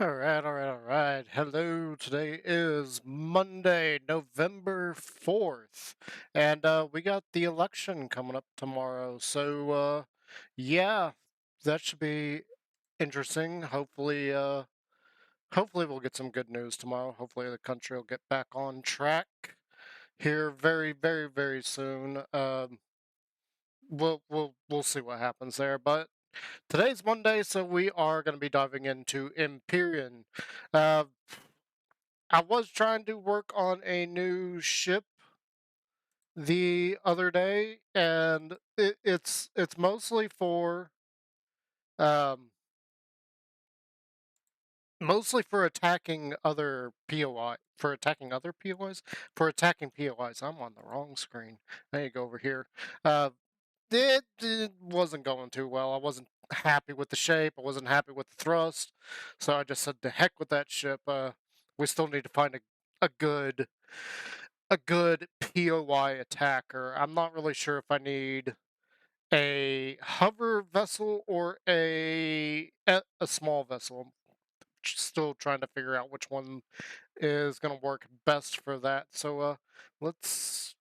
All right. Hello, today is Monday, November 4th, and we got the election coming up tomorrow. So, yeah, that should be interesting. Hopefully we'll get some good news tomorrow. Hopefully the country will get back on track here very soon. We'll see what happens there, but today's Monday, so we are going to be diving into Empyrion. Uh, I was trying to work on a new ship the other day, and it's um mostly for attacking other POI for attacking other POIs for attacking POIs. I'm on the wrong screen. I need to go over here. Uh, it wasn't going too well. I wasn't happy with the shape. I wasn't happy with the thrust, so I just said to heck with that ship. We still need to find a good a good POI attacker. I'm not really sure if I need a hover vessel or a small vessel. I'm still trying to figure out which one is going to work best for that. So let's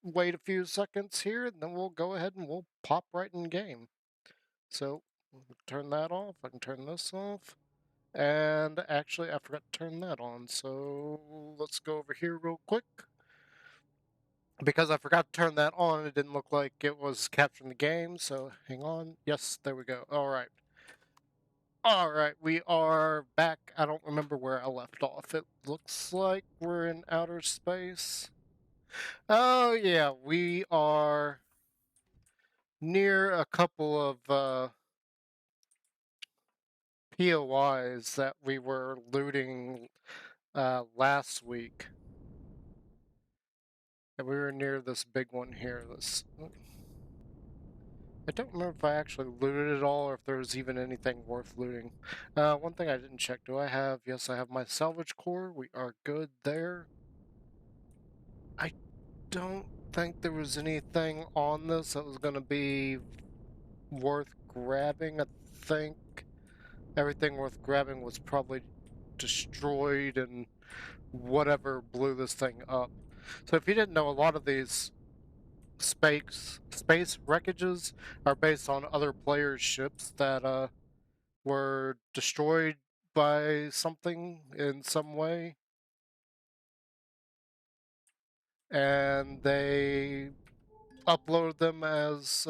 wait a few seconds here, and then we'll go ahead and we'll pop right in game. So turn that off. I can turn this off. And actually, I forgot to turn that on. So let's go over here real quick. Because I forgot to turn that on, it didn't look like it was capturing the game, so hang on. Yes, there we go. Alright. Alright, we are back. I don't remember where I left off. It looks like we're in outer space. Oh, yeah, we are near a couple of POIs that we were looting last week. And we were near this big one here. I don't remember if I actually looted it all or if there was even anything worth looting. One thing I didn't check, do I have, yes, I have my salvage core. We are good there. I don't think there was anything on this that was going to be worth grabbing. I think everything worth grabbing was probably destroyed and whatever blew this thing up. So if you didn't know, a lot of these space wreckages are based on other players' ships that were destroyed by something in some way, and they upload them as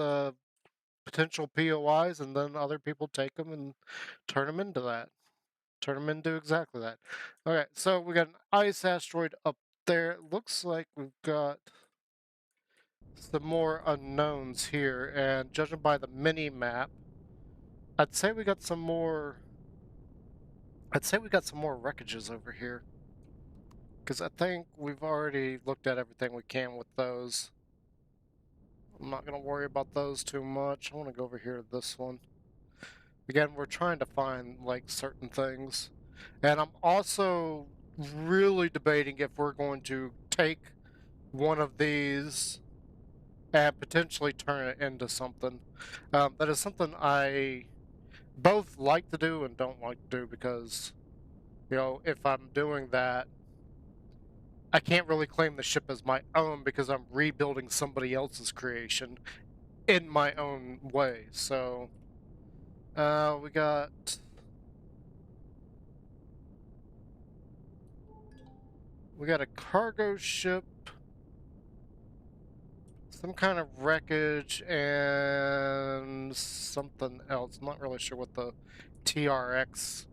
potential POIs, and then other people take them and turn them into that. Turn them into exactly that. Okay, so we got an ice asteroid up there. It looks like we've got some more unknowns here, and judging by the mini map, I'd say we got some more. I'd say we got some more wreckages over here. Because I think we've already looked at everything we can with those. I'm not going to worry about those too much. I want to go over here to this one. Again, we're trying to find, like, certain things. And I'm also really debating if we're going to take one of these and potentially turn it into something. That is something I both like to do and don't like to do because, you know, if I'm doing that, I can't really claim the ship as my own because I'm rebuilding somebody else's creation in my own way. So, we got a cargo ship, some kind of wreckage, and something else. I'm not really sure what the TRX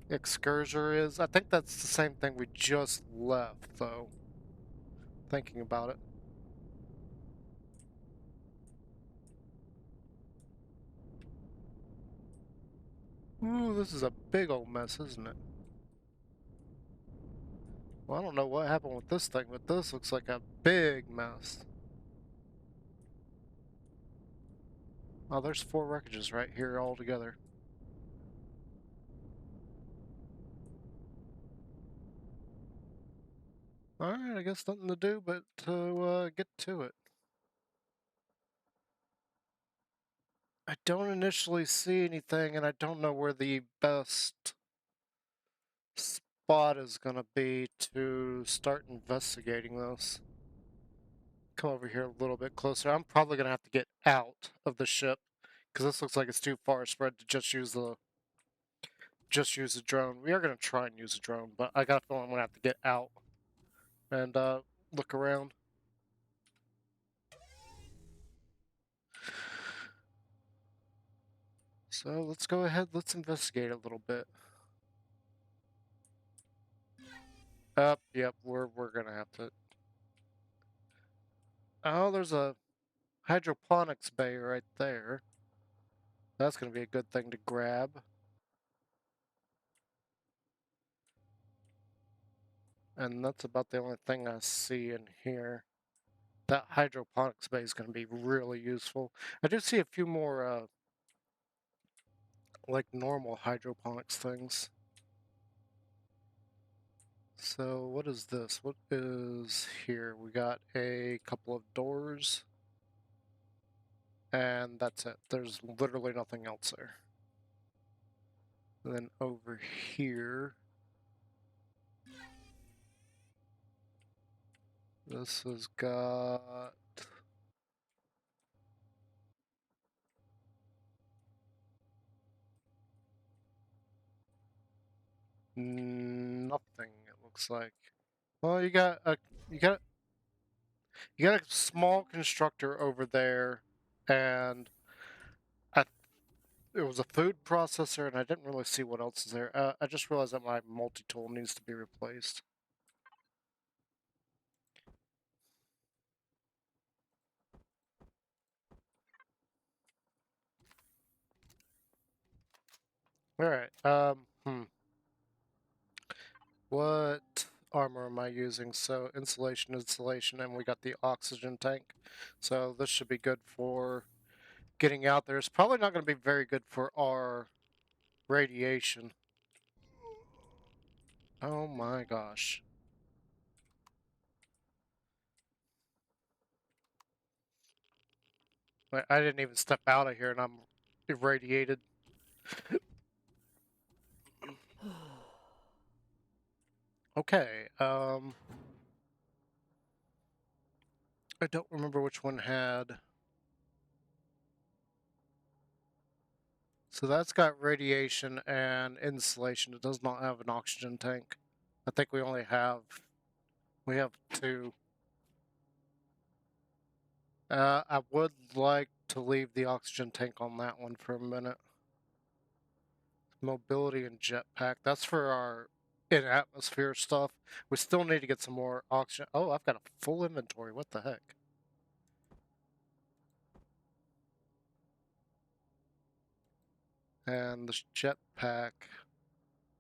Excursion is. I think that's the same thing we just left, though. Thinking about it. Ooh, this is a big old mess, isn't it? Well, I don't know what happened with this thing, but this looks like a big mess. Oh, there's 4 wreckages right here all together. Alright, I guess nothing to do but to get to it. I don't initially see anything, and I don't know where the best spot is gonna be to start investigating this. Come over here a little bit closer. I'm probably gonna have to get out of the ship because this looks like it's too far spread to just use the drone. We are gonna try and use a drone, but I got a feeling I'm gonna have to get out and look around. So let's go ahead. Let's investigate a little bit. Yep. We're gonna have to. Oh, there's a hydroponics bay right there. That's gonna be a good thing to grab. And that's about the only thing I see in here. That hydroponics bay is going to be really useful. I do see a few more, like normal hydroponics things. So what is this? What is here? We got a couple of doors. And that's it. There's literally nothing else there. And then over here, this has got nothing, it looks like. Well, you got you got a small constructor over there, and I, it was a food processor, and I didn't really see what else is there. I just realized that my multi-tool needs to be replaced. All right. What armor am I using? So insulation, and we got the oxygen tank. So this should be good for getting out there. It's probably not going to be very good for our radiation. Oh my gosh. I didn't even step out of here and I'm irradiated. Okay, I don't remember which one had. So that's got radiation and insulation. It does not have an oxygen tank. I think we have two. I would like to leave the oxygen tank on that one for a minute. Mobility and jetpack. That's for our in-atmosphere stuff. We still need to get some more oxygen. Oh, I've got a full inventory. What the heck? And this jetpack,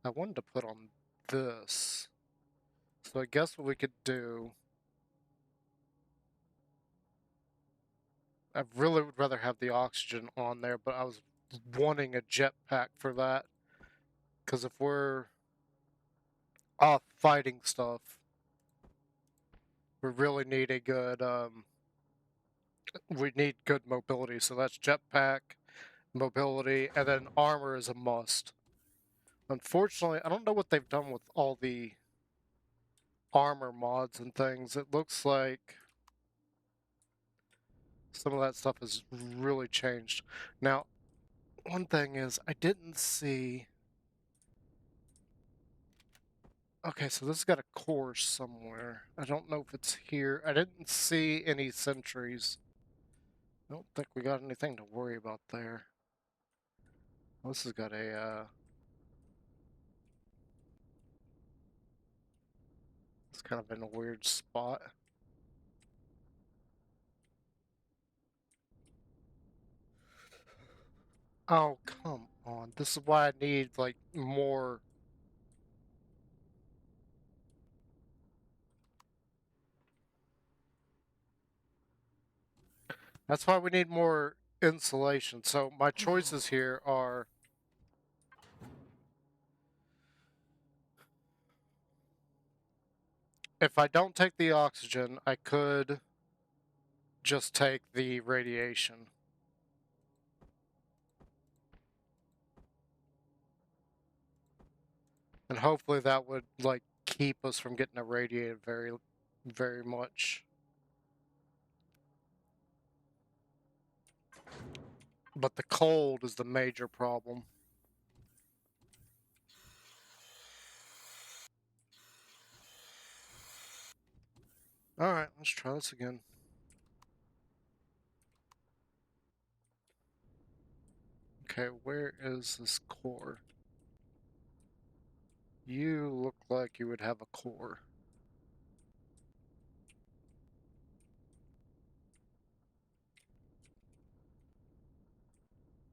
I wanted to put on this. So I guess what we could do, I really would rather have the oxygen on there, but I was wanting a jetpack for that. Because if we're off fighting stuff, we really need a good, we need good mobility. So that's jetpack, mobility, and then armor is a must. Unfortunately, I don't know what they've done with all the armor mods and things. It looks like some of that stuff has really changed. Now, one thing is, I didn't see... Okay, so this has got a course somewhere. I don't know if it's here. I didn't see any sentries. I don't think we got anything to worry about there. This has got a, it's kind of in a weird spot. Oh, come on. This is why I need, like, more... That's why we need more insulation. So my choices here are... If I don't take the oxygen, I could just take the radiation. And hopefully that would, like, keep us from getting irradiated very, very much. But the cold is the major problem. Alright, let's try this again. Okay, where is this core? You look like you would have a core.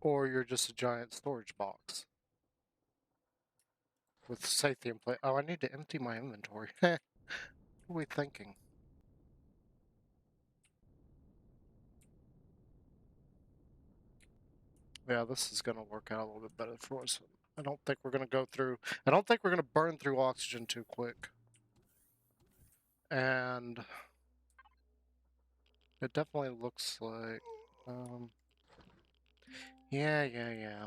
Or you're just a giant storage box. With Sathium plate. Oh, I need to empty my inventory. What are we thinking? Yeah, this is going to work out a little bit better for us. I don't think we're going to go through... I don't think we're going to burn through oxygen too quick. And... it definitely looks like... yeah.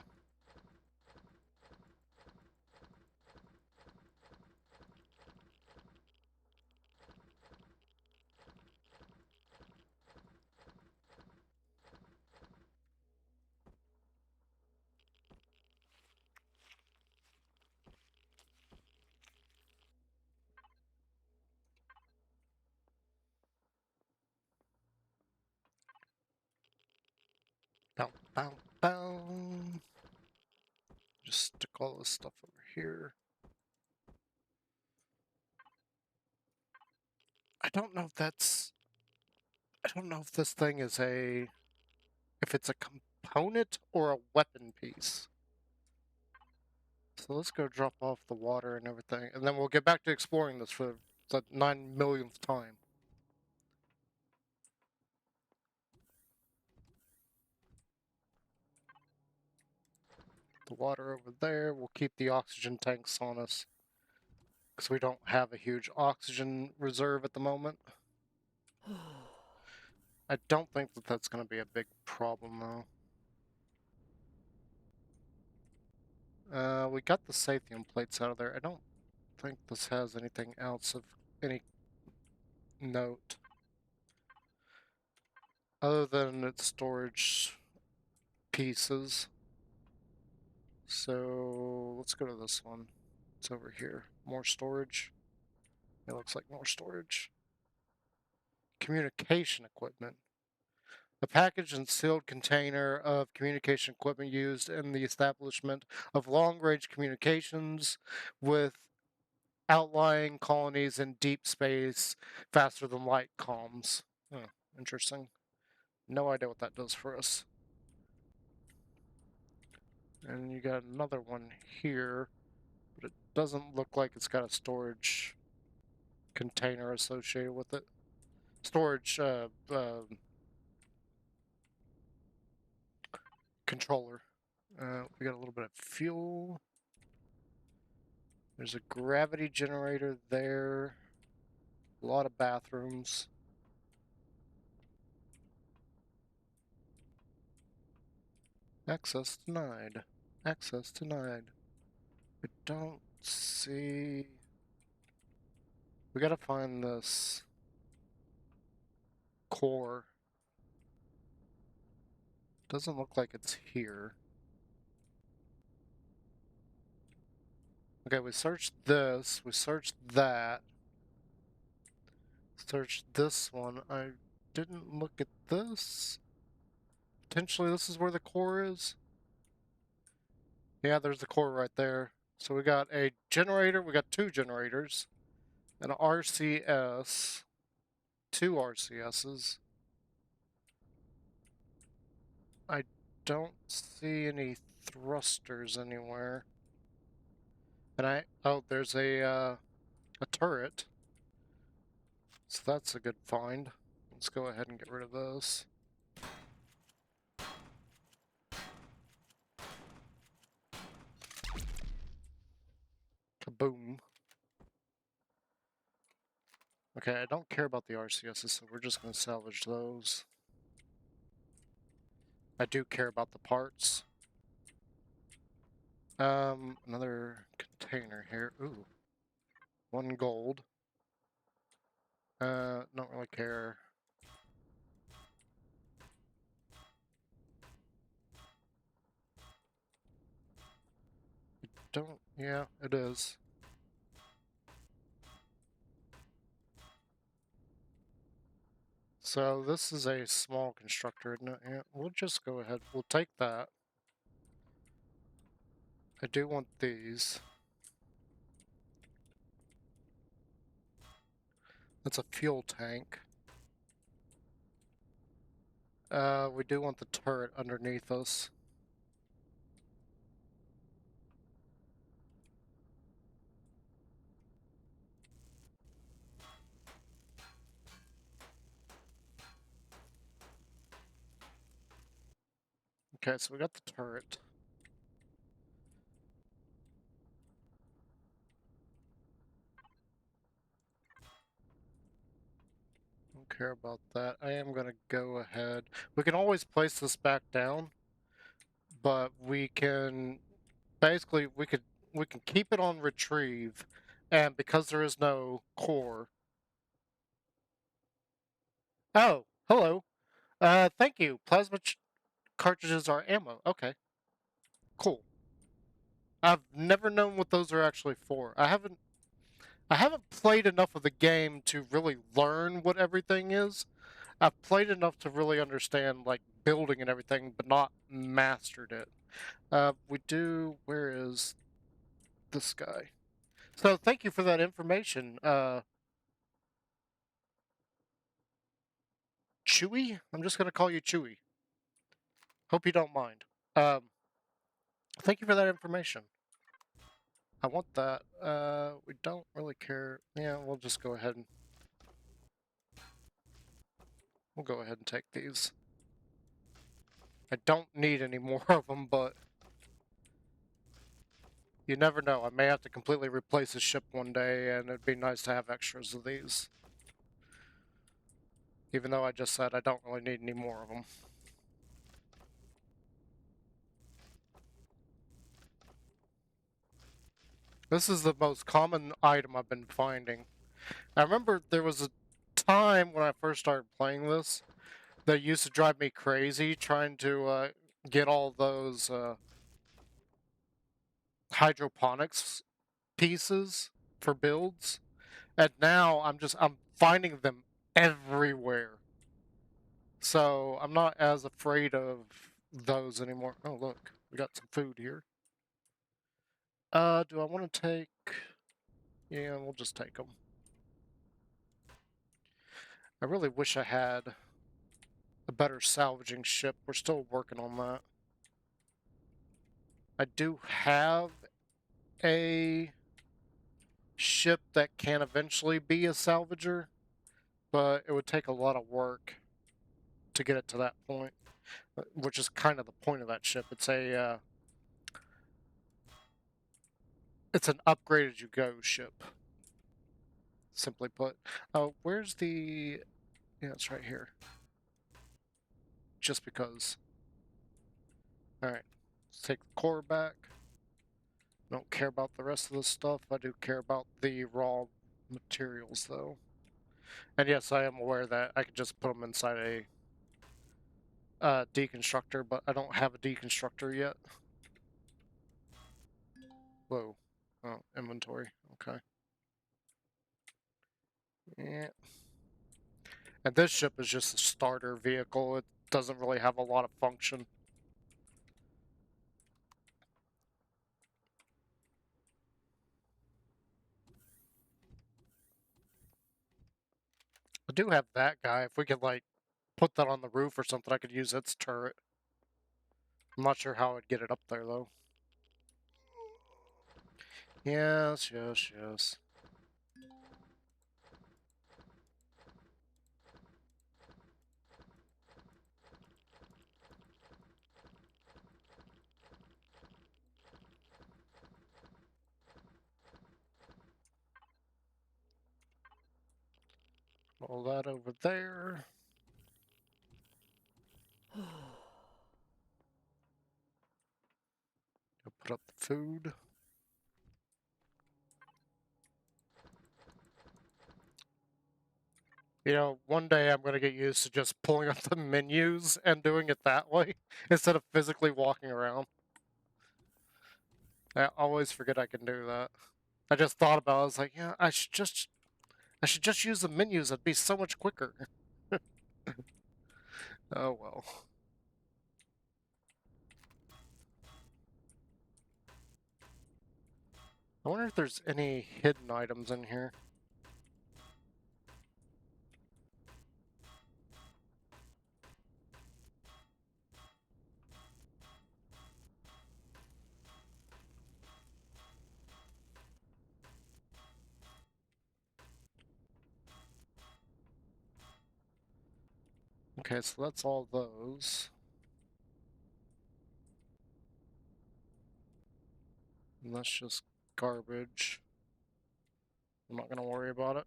Bow, bow, bow. Just stick all this stuff over here. I don't know if that's... I don't know if this thing is a... if it's a component or a weapon piece. So let's go drop off the water and everything, and then we'll get back to exploring this for the 9 millionth time. The water over there, we'll keep the oxygen tanks on us, because we don't have a huge oxygen reserve at the moment. I don't think that that's going to be a big problem, though. We got the Sathium plates out of there. I don't think this has anything else of any note. Other than its storage pieces. So let's go to this one. It's over here. More storage. It looks like more storage. Communication equipment. A packaged and sealed container of communication equipment used in the establishment of long-range communications with outlying colonies in deep space, faster than light comms. Oh, interesting. No idea what that does for us. And you got another one here, but it doesn't look like it's got a storage container associated with it. Storage controller. We got a little bit of fuel. There's a gravity generator there. A lot of bathrooms. Access denied. Access denied. We don't see... we gotta find this core. Doesn't look like it's here. Okay, we searched this. We searched that. Searched this one. I didn't look at this. Potentially this is where the core is. Yeah, there's the core right there. So we got a generator. We got 2 generators. An RCS. 2 RCSs. I don't see any thrusters anywhere. And oh, there's a turret. So that's a good find. Let's go ahead and get rid of this. Kaboom. Okay, I don't care about the RCSs, so we're just going to salvage those. I do care about the parts. Another container here. Ooh. 1 gold. Don't really care. Don't, yeah, it is. So this is a small constructor, isn't it? Yeah, we'll just go ahead. We'll take that. I do want these. That's a fuel tank. We do want the turret underneath us. Okay, so we got the turret. Don't care about that. I am gonna go ahead. We can always place this back down, but we can basically we can keep it on retrieve, and because there is no core. Oh, hello. Thank you. Plasma cartridges are ammo. Okay, cool. I've never known what those are actually for. I haven't played enough of the game to really learn what everything is. I've played enough to really understand like building and everything, but not mastered it. We do. Where is this guy? So thank you for that information, Chewy. I'm just gonna call you Chewy. Hope you don't mind. Um, Thank you for that information. I want that. We don't really care. Yeah, we'll just go ahead and take these. I don't need any more of them, but you never know. I may have to completely replace a ship one day, and it'd be nice to have extras of these. Even though I just said I don't really need any more of them. This is the most common item I've been finding. I remember there was a time when I first started playing this that used to drive me crazy trying to get all those hydroponics pieces for builds. And now I'm finding them everywhere. So I'm not as afraid of those anymore. Oh look, we got some food here. Do I want to take? Yeah, we'll just take them. I really wish I had a better salvaging ship. We're still working on that. I do have a ship that can eventually be a salvager, but it would take a lot of work to get it to that point, which is kind of the point of that ship. It's an upgrade as you go ship, simply put. Oh, where's the? Yeah, it's right here. Just because. All right, let's take the core back. Don't care about the rest of this stuff. I do care about the raw materials, though. And yes, I am aware that I could just put them inside a deconstructor, but I don't have a deconstructor yet. Whoa. Oh, inventory. Okay. Yeah. And this ship is just a starter vehicle. It doesn't really have a lot of function. I do have that guy. If we could, like, put that on the roof or something, I could use its turret. I'm not sure how I'd get it up there, though. Yes, yes, yes. All that over there. I'll put up the Food. You know, one day I'm going to get used to just pulling up the menus and doing it that way instead of physically walking around. I always forget I can do that. I just thought about it. I was like, yeah, I should just use the menus. It'd be so much quicker. Oh well. I wonder if there's any hidden items in here. Okay, so that's all those. And that's just garbage. I'm not gonna worry about it.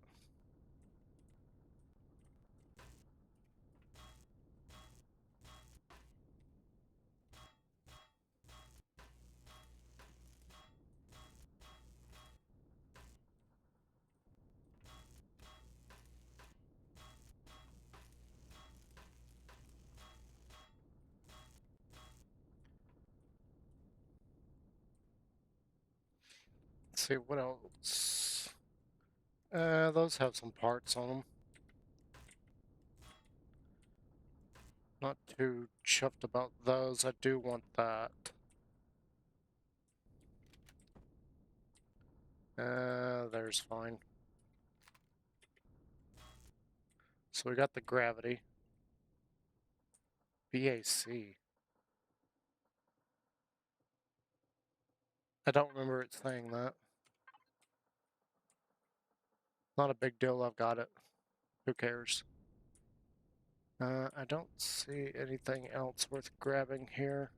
Let's see, what else? Those have some parts on them. Not too chuffed about those. I do want that. There's fine. So we got the gravity. BAC. I don't remember it saying that. Not a big deal, I've got it. Who cares? I don't see anything else worth grabbing here.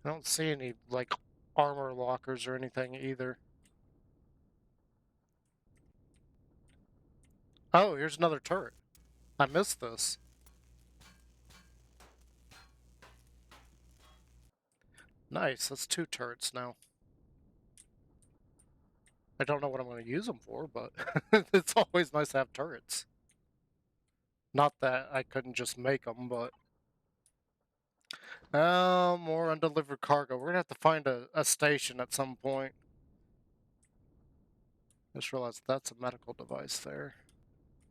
I don't see any, like, armor lockers or anything either. Oh, here's another turret. I missed this. Nice, that's 2 turrets now. I don't know what I'm going to use them for, but it's always nice to have turrets. Not that I couldn't just make them, but... more undelivered cargo. We're going to have to find a station at some point. Just realized that's a medical device there.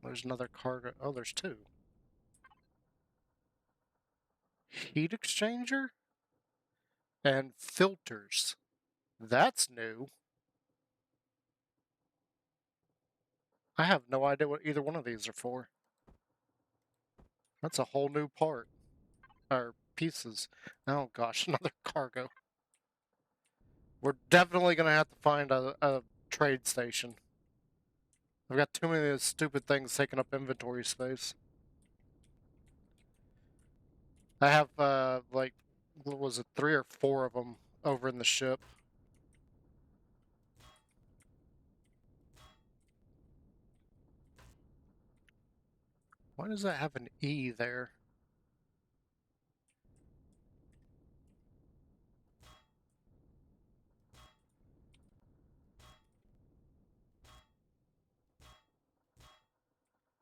There's another cargo. Oh, there's 2. Heat exchanger? And filters. That's new. I have no idea what either one of these are for. That's a whole new part. Or pieces. Oh gosh, another cargo. We're definitely going to have to find a trade station. I've got too many of those stupid things taking up inventory space. I have, like, what was it, 3 or 4 of them over in the ship. Why does that have an E there?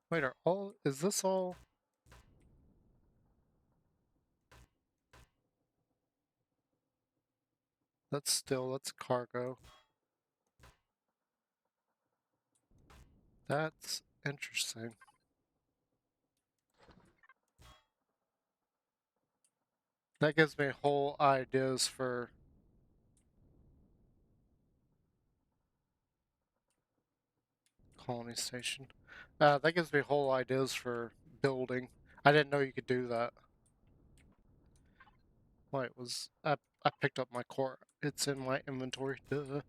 Wait, is this all? That's cargo. That's interesting. That gives me whole ideas for colony station. That gives me whole ideas for building. I didn't know you could do that. Wait, I picked up my core. It's in my inventory. Duh.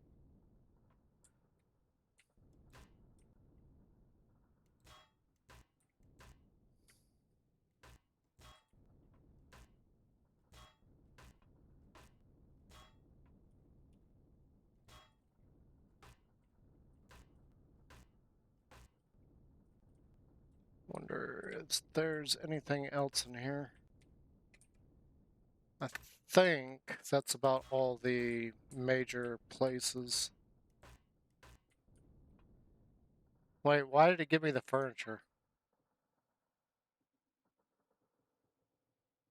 Wonder if there's anything else in here. I think that's about all the major places. Wait, why did it give me the furniture?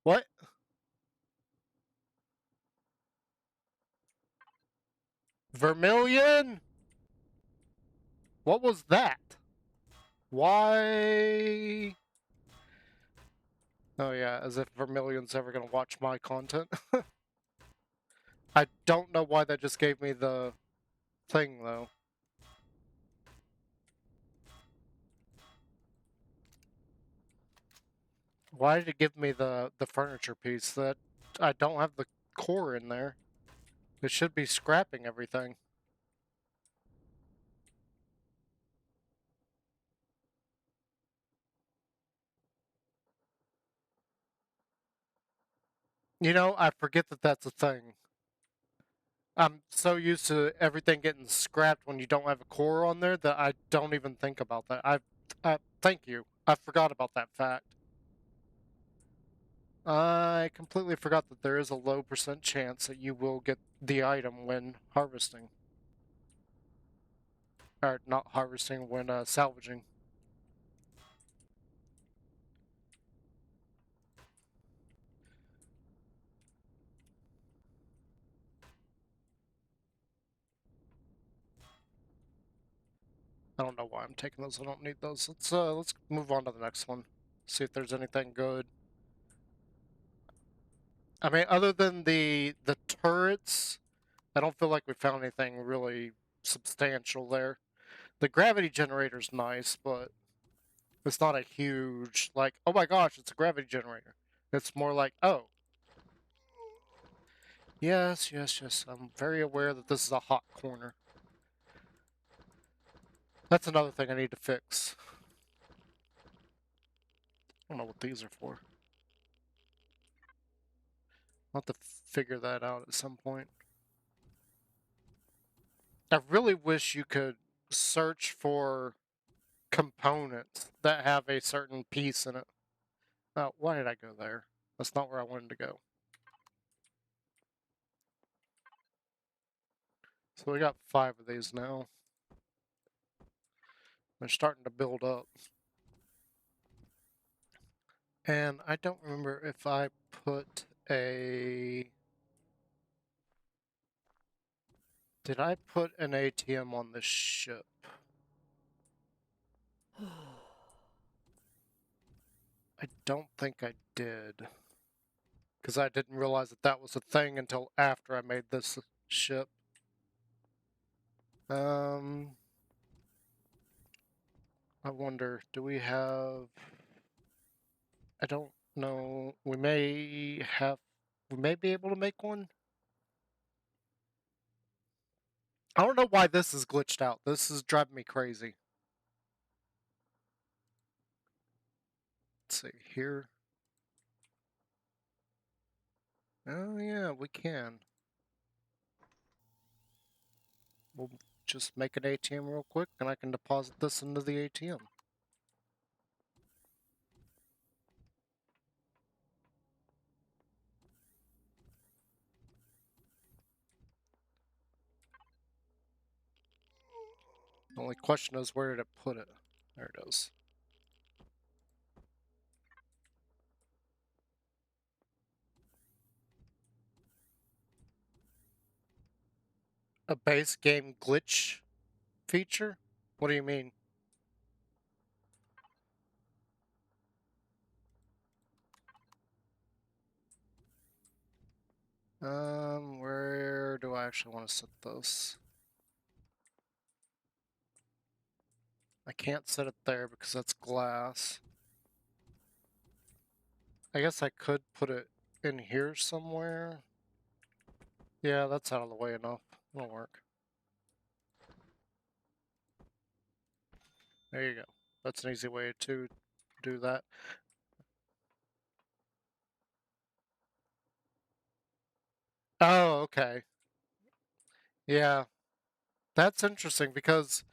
What? Vermilion? What was that? Why? Oh yeah, as if Vermilion's ever gonna watch my content. I don't know why that just gave me the thing though. Why did it give me the furniture piece that I don't have the core in there? It should be scrapping everything. You know, I forget that that's a thing. I'm so used to everything getting scrapped when you don't have a core on there that I don't even think about that. Thank you. I forgot about that fact. I completely forgot that there is a low percent chance that you will get the item when harvesting. Or not harvesting, when salvaging. I don't know why I'm taking those. I don't need those. Let's move on to the next one. See if there's anything good. I mean, other than the turrets, I don't feel like we found anything really substantial there. The gravity generator's nice, but it's not a huge, like, oh my gosh, it's a gravity generator. It's more like, oh, yes, yes, yes. I'm very aware that this is a hot corner. That's another thing I need to fix. I don't know what these are for. I'll have to figure that out at some point. I really wish you could search for components that have a certain piece in it. Oh, why did I go there? That's not where I wanted to go. So we got 5 of these now. They're starting to build up. And I don't remember if I put a... Did I put an ATM on this ship? I don't think I did. Because I didn't realize that that was a thing until after I made this ship. I wonder, do we have... I don't know. We may be able to make one. I don't know why this is glitched out. This is driving me crazy. Let's see here. Oh yeah, we can. We'll just make an ATM real quick and I can deposit this into the ATM. The only question is, where did it put it? There it is. A base game glitch feature? What do you mean? Where do I actually want to set this? I can't set it there because that's glass. I guess I could put it in here somewhere. Yeah, that's out of the way enough. It'll work. There you go. That's an easy way to do that. Oh, okay. Yeah, that's interesting because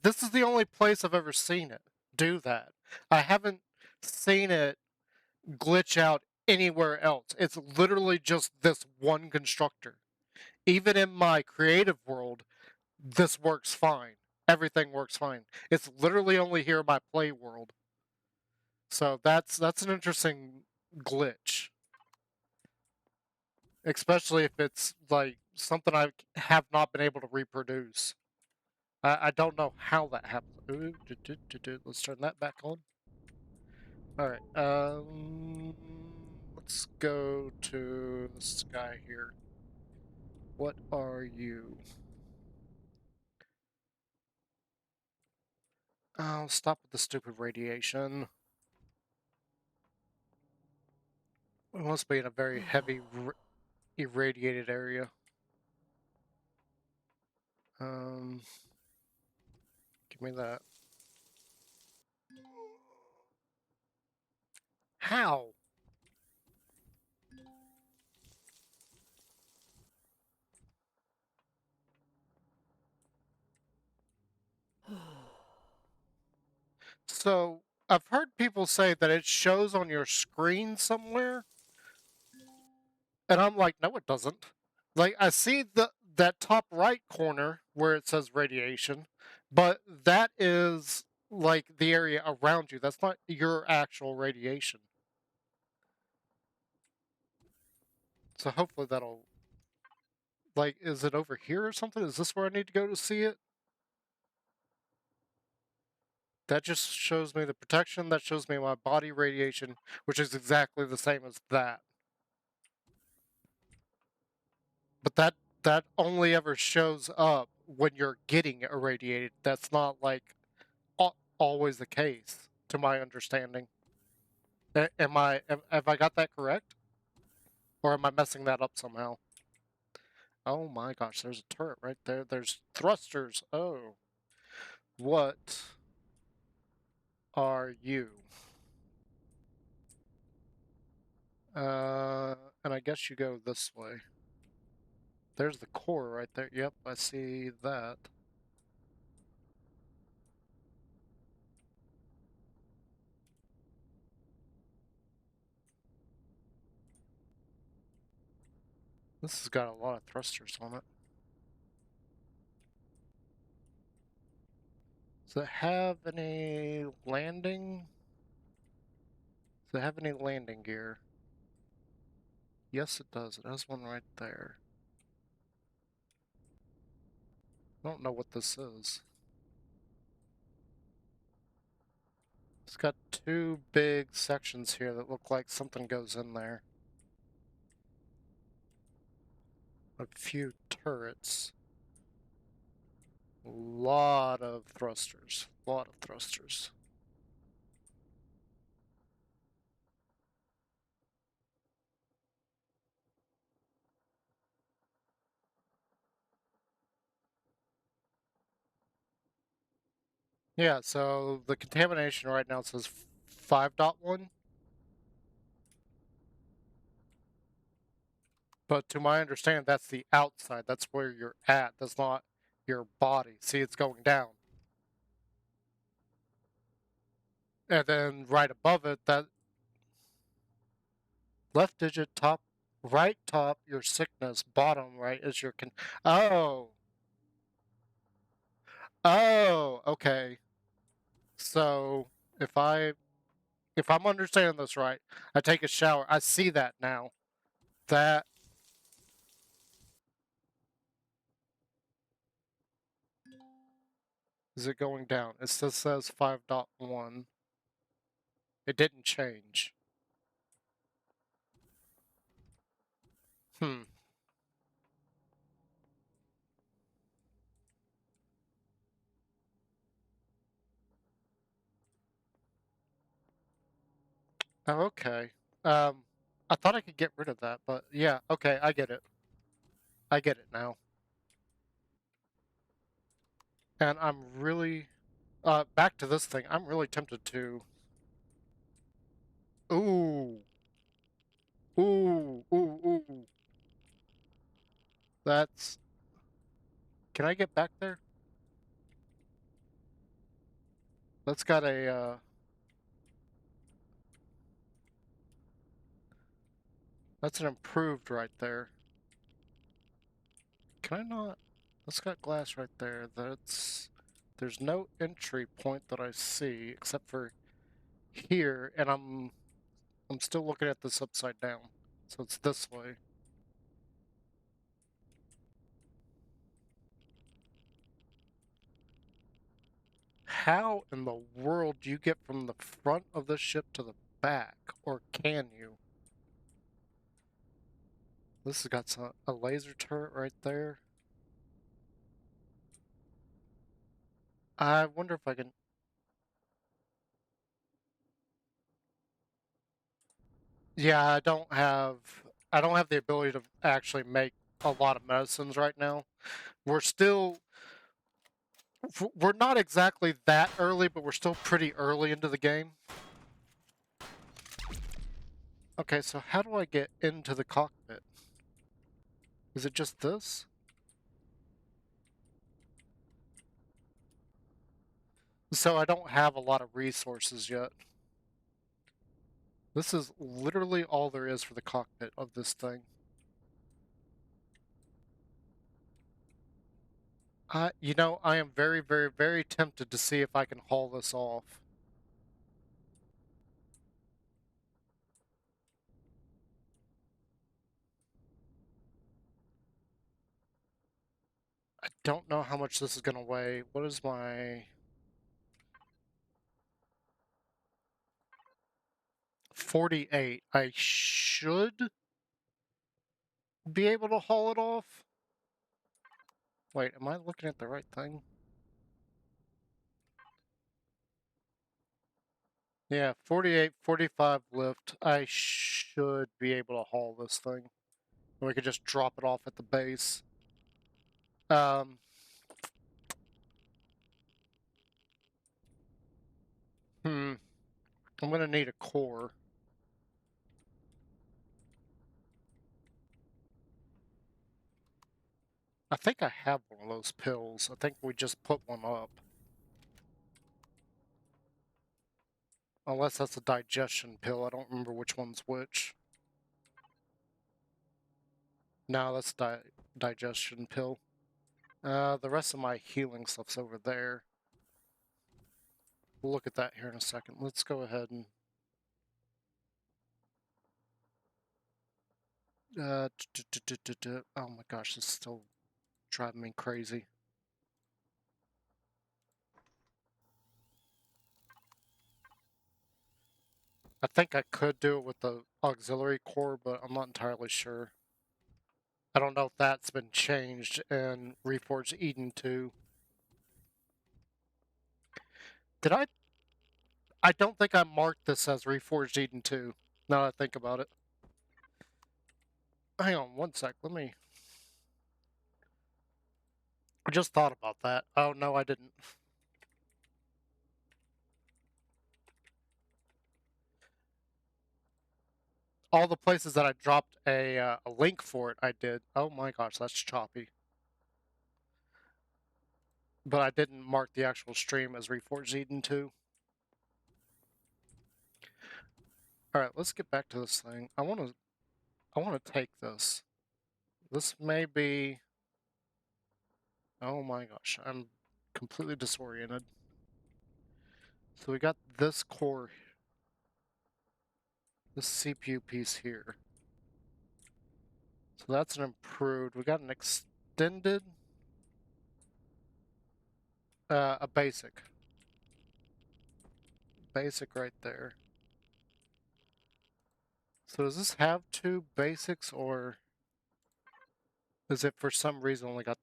this is the only place I've ever seen it do that. I haven't seen it glitch out anywhere else. It's literally just this one constructor. Even in my creative world, this works fine. Everything works fine. It's literally only here in my play world. So that's an interesting glitch. Especially if it's like something I have not been able to reproduce. I don't know how that happens. Ooh, let's turn that back on. All right. Let's go to this guy here. What are you? Oh, stop with the stupid radiation. It must be in a very heavy irradiated area. Give me that. How? So, I've heard people say that it shows on your screen somewhere, and I'm like, no, it doesn't. Like, I see that top right corner where it says radiation, but that is like the area around you. That's not your actual radiation. So hopefully that'll, like, is it over here or something? Is this where I need to go to see it? That just shows me the protection. That shows me my body radiation, which is exactly the same as that. But that only ever shows up when you're getting irradiated. That's not like always the case, to my understanding. Have I got that correct, or am I messing that up somehow? Oh my gosh, there's a turret right there. There's thrusters. Oh, what are you? And I guess you go this way. There's the core right there. Yep, I see that. This has got a lot of thrusters on it. Does it have any landing? Does it have any landing gear? Yes, it does. It has one right there. I don't know what this is. It's got two big sections here that look like something goes in there. A few turrets. Lot of thrusters. Lot of thrusters. Yeah, so the contamination right now says 5.1. But to my understanding, that's the outside. That's where you're at. That's not your body. See, it's going down. And then right above it, that left digit, top, right top, your sickness, bottom right is your oh. Oh, okay. So if I'm understanding this right, I take a shower. I see that now. That is it going down. It still says 5.1. It didn't change. Hmm. Oh, okay. I thought I could get rid of that, but yeah, okay, I get it. I get it now. And I'm really, back to this thing. I'm really tempted to. Ooh, ooh. That's. Can I get back there? That's got a. That's an improved right there. Can I not? That's got glass right there. There's no entry point that I see except for here, and I'm still looking at this upside down. So it's this way. How in the world do you get from the front of the ship to the back? Or can you? This has got a laser turret right there. I wonder if I can... Yeah, I don't have the ability to actually make a lot of medicines right now. We're still... We're not exactly that early, but we're still pretty early into the game. Okay, so how do I get into the cockpit? Is it just this? So I don't have a lot of resources yet. This is literally all there is for the cockpit of this thing. You know, I am very, very, very tempted to see if I can haul this off. I don't know how much this is going to weigh. What is my... 48. I should be able to haul it off. Wait, am I looking at the right thing? Yeah, 48, 45 lift. I should be able to haul this thing. We could just drop it off at the base. Um, I'm gonna need a core. I think I have one of those pills. I think we just put one up. Unless that's a digestion pill. I don't remember which one's which. No, that's digestion pill. The rest of my healing stuff's over there. We'll look at that here in a second. Let's go ahead and... Oh my gosh, this is still driving me crazy. I think I could do it with the auxiliary core, but I'm not entirely sure. I don't know if that's been changed in Reforged Eden 2. Did I? I don't think I marked this as Reforged Eden 2, now that I think about it. Hang on one sec, let me... I just thought about that. Oh, no, I didn't. All the places that I dropped a link for it, I did. Oh my gosh, that's choppy. But I didn't mark the actual stream as Reforged Eden 2. Alright, let's get back to this thing. I wanna take this. This may be... Oh my gosh, I'm completely disoriented. So we got this core, this CPU piece here. So that's an improved. We got an extended, a basic. Basic right there. So does this have two basics, or is it for some reason only got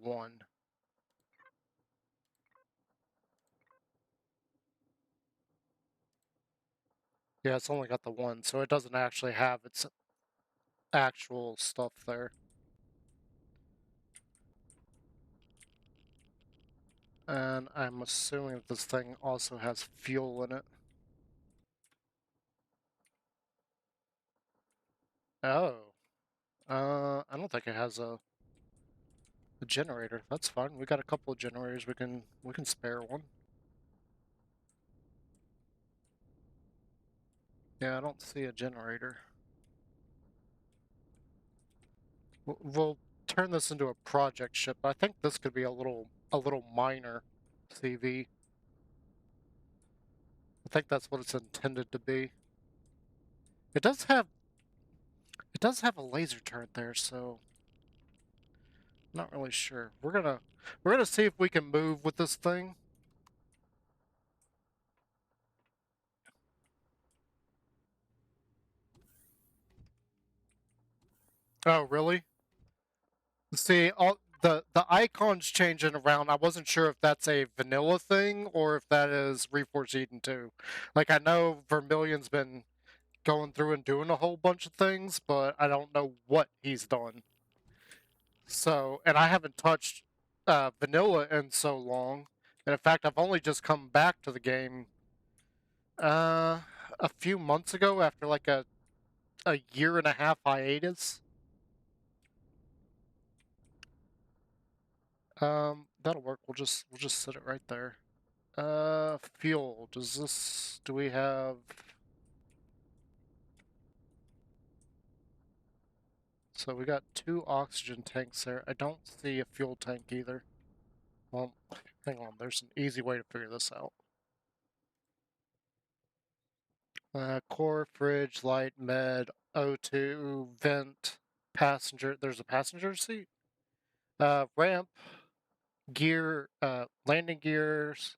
one? Yeah, it's only got the one, so it doesn't actually have its actual stuff there. And I'm assuming that this thing also has fuel in it. Oh. I don't think it has a generator. That's fine. We got a couple of generators. We can spare one. Yeah, I don't see a generator. We'll turn this into a project ship. I think this could be a little minor CV. I think that's what it's intended to be. It does have a laser turret there, so not really sure. We're gonna see if we can move with this thing. Oh, really? See, all the icons changing around. I wasn't sure if that's a vanilla thing or if that is Reforged Eden 2. Like I know Vermilion's been going through and doing a whole bunch of things, but I don't know what he's done. So, and I haven't touched vanilla in so long. And in fact, I've only just come back to the game a few months ago after like a year and a half hiatus. That'll work. We'll just set it right there. Fuel. Do we have... So we got 2 oxygen tanks there. I don't see a fuel tank either. Well, hang on. There's an easy way to figure this out. Core, fridge, light, med, O2, vent, passenger. There's a passenger seat. Ramp, gear, landing gears,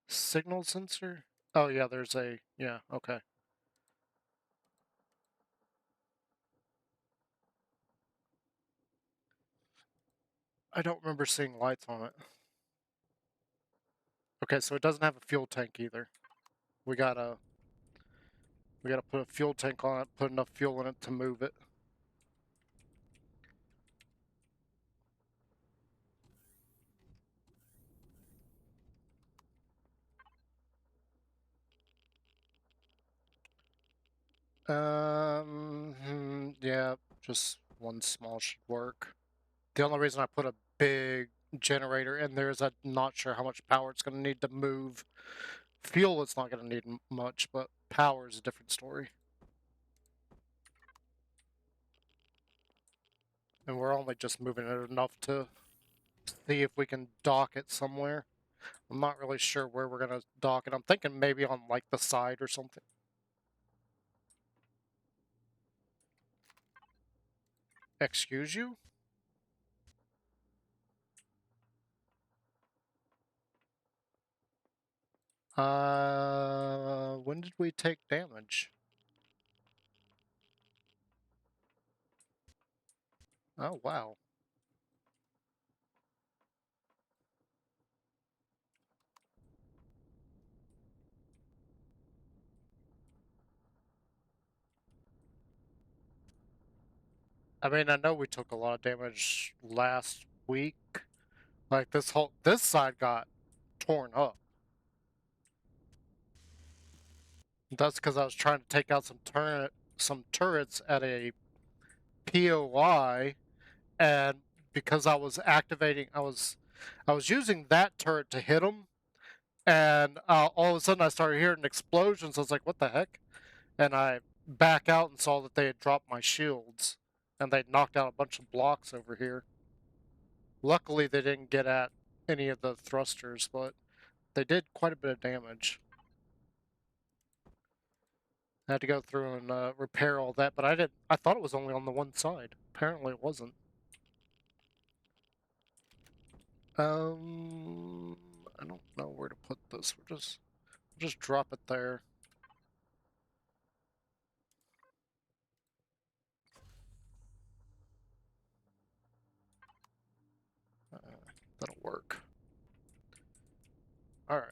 signal sensor. Oh yeah, there's a, yeah, okay. I don't remember seeing lights on it. Okay, so it doesn't have a fuel tank either. We gotta put a fuel tank on it, put enough fuel in it to move it. Yeah, just one small should work. The only reason I put a big generator in there is I'm not sure how much power it's going to need to move. Fuel it's not going to need much, but power is a different story. And we're only just moving it enough to see if we can dock it somewhere. I'm not really sure where we're going to dock it. I'm thinking maybe on like the side or something. Excuse you? When did we take damage? Oh, wow. I mean, I know we took a lot of damage last week. Like this side got torn up. That's because I was trying to take out some turrets at a POI, and because I was I was using that turret to hit them, and all of a sudden I started hearing explosions. I was like, "What the heck?" And I back out and saw that they had dropped my shields, and they'd knocked out a bunch of blocks over here. Luckily, they didn't get at any of the thrusters, but they did quite a bit of damage. I had to go through and repair all that, but I thought it was only on the one side. Apparently, it wasn't. I don't know where to put this. We'll just drop it there. Uh, that'll work. All right.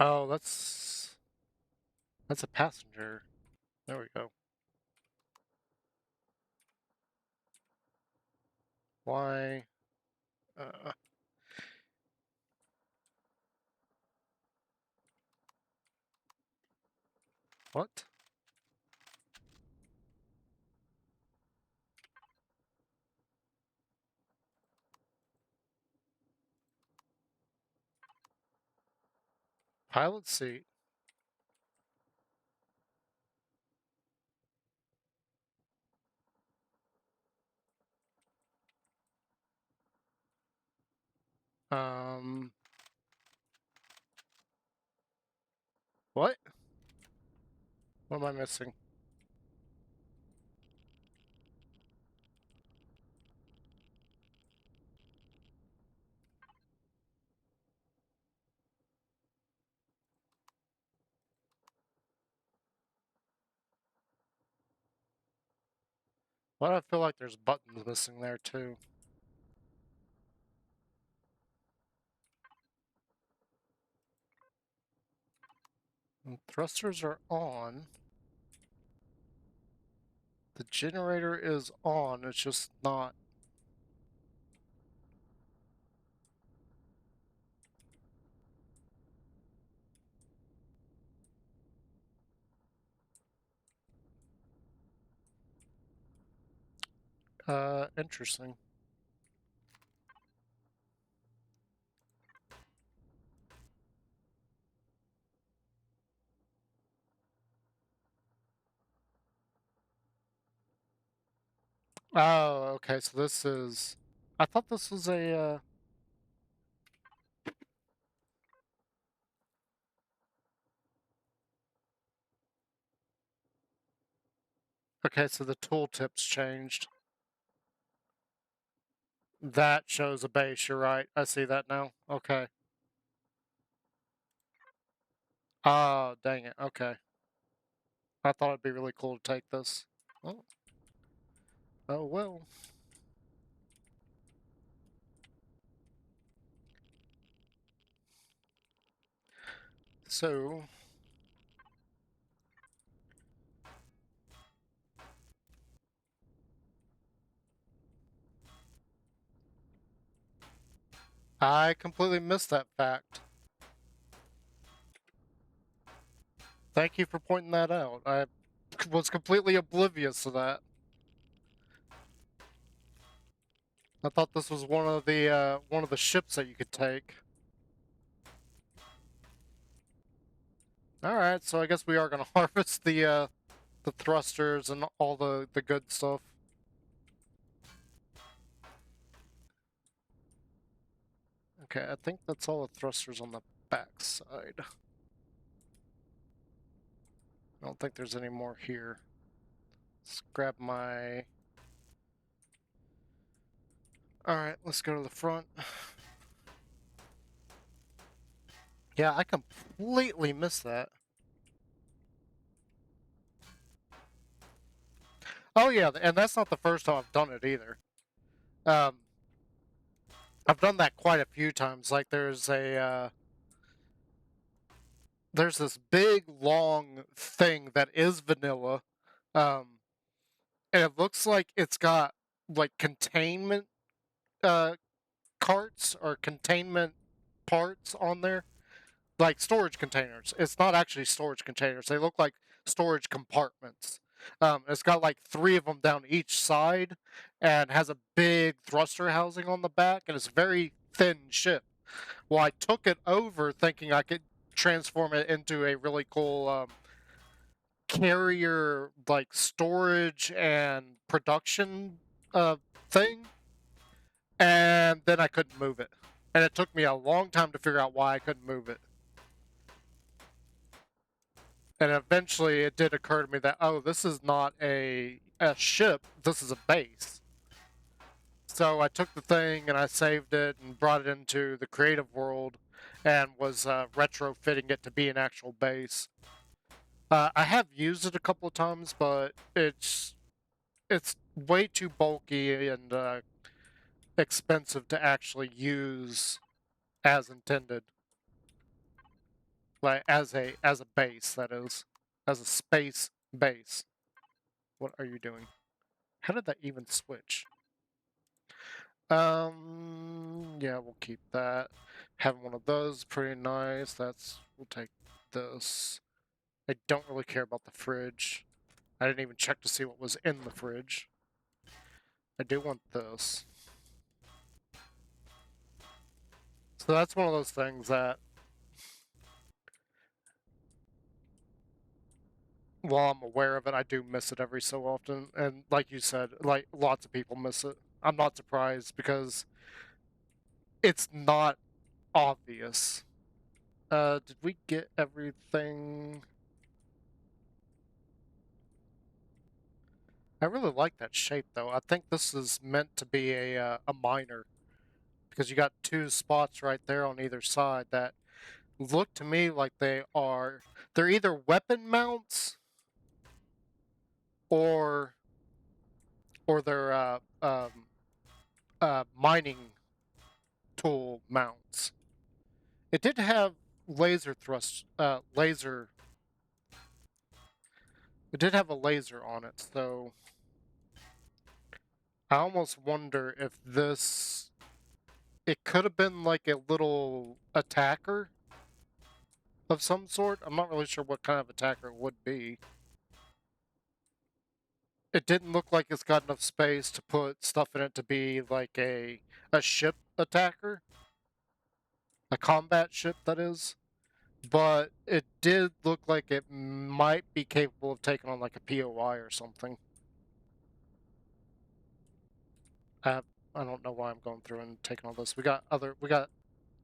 Oh, that's a passenger. There we go. Why? Uh, what? Pilot seat. What? What am I missing? Why do I feel like there's buttons missing there too? And thrusters are on. The generator is on, it's just not. Interesting. Oh, okay, so this is... I thought this was a, Okay, so the tooltip's changed. That shows a base, you're right. I see that now. Okay. Oh, dang it. Okay. I thought it'd be really cool to take this. Oh. Oh, well. So... I completely missed that fact. Thank you for pointing that out. I was completely oblivious to that. I thought this was one of the ships that you could take. All right, so I guess we are gonna harvest the thrusters and all the good stuff. Okay, I think that's all the thrusters on the back side. I don't think there's any more here. Let's grab my... Alright, let's go to the front. Yeah, I completely missed that. Oh yeah, and that's not the first time I've done it either. I've done that quite a few times. Like there's this big long thing that is vanilla, um, and it looks like it's got like containment uh, carts or containment parts on there, like storage containers. It's not actually storage containers. They look like storage compartments. It's got like 3 of them down each side, and has a big thruster housing on the back, and it's a very thin ship. Well, I took it over thinking I could transform it into a really cool carrier, like storage and production thing, and then I couldn't move it. And it took me a long time to figure out why I couldn't move it. And eventually it did occur to me that, oh, this is not a ship, this is a base. So I took the thing and I saved it and brought it into the creative world and was retrofitting it to be an actual base. I have used it a couple of times, but it's way too bulky and expensive to actually use as intended. Like as a base, that is, as a space base. What are you doing? How did that even switch? Yeah, we'll keep that. Having one of those, pretty nice. We'll take this. I don't really care about the fridge. I didn't even check to see what was in the fridge. I do want this. So that's one of those things that while I'm aware of it, I do miss it every so often. And like you said, like lots of people miss it. I'm not surprised because it's not obvious. Did we get everything? I really like that shape though. I think this is meant to be a miner because you got two spots right there on either side that look to me like they're either weapon mounts or they're mining tool mounts. It did have laser thrust laser. It did have a laser on it, so I almost wonder if this. It could have been like a little attacker of some sort. I'm not really sure what kind of attacker it would be. It didn't look like it's got enough space to put stuff in it to be like a ship attacker, a combat ship that is. But it did look like it might be capable of taking on like a POI or something. I I don't know why I'm going through and taking all this. We got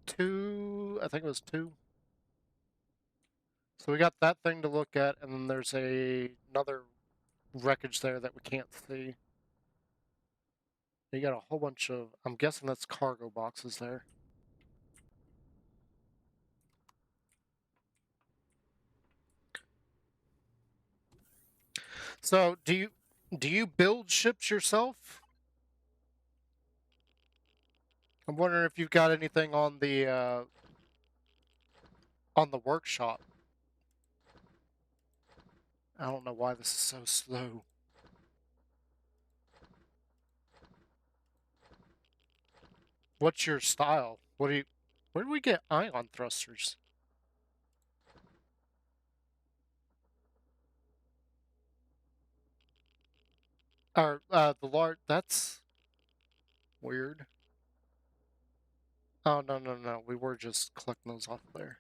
two. I think it was two. So we got that thing to look at, and then there's another wreckage there that we can't see. You got a whole bunch of. I'm guessing that's cargo boxes there. So do you build ships yourself? I'm wondering if you've got anything on the workshop. I don't know why this is so slow. What's your style? What do you? Where do we get ion thrusters? Or the large? That's weird. Oh no! We were just collecting those off there.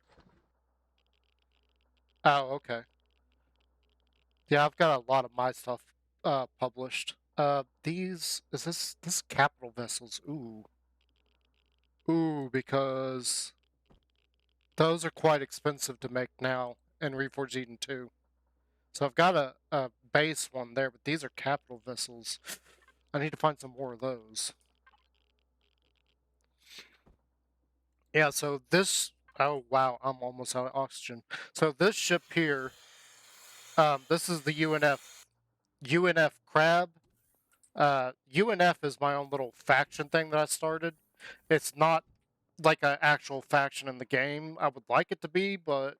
Oh okay. Yeah, I've got a lot of my stuff published. These is this capital vessels? Ooh, because those are quite expensive to make now in Reforged Eden 2. So I've got a base one there, but these are capital vessels. I need to find some more of those. Yeah, so this. Oh wow, I'm almost out of oxygen. So this ship here, this is the UNF Crab. UNF is my own little faction thing that I started. It's not like an actual faction in the game. I would like it to be, but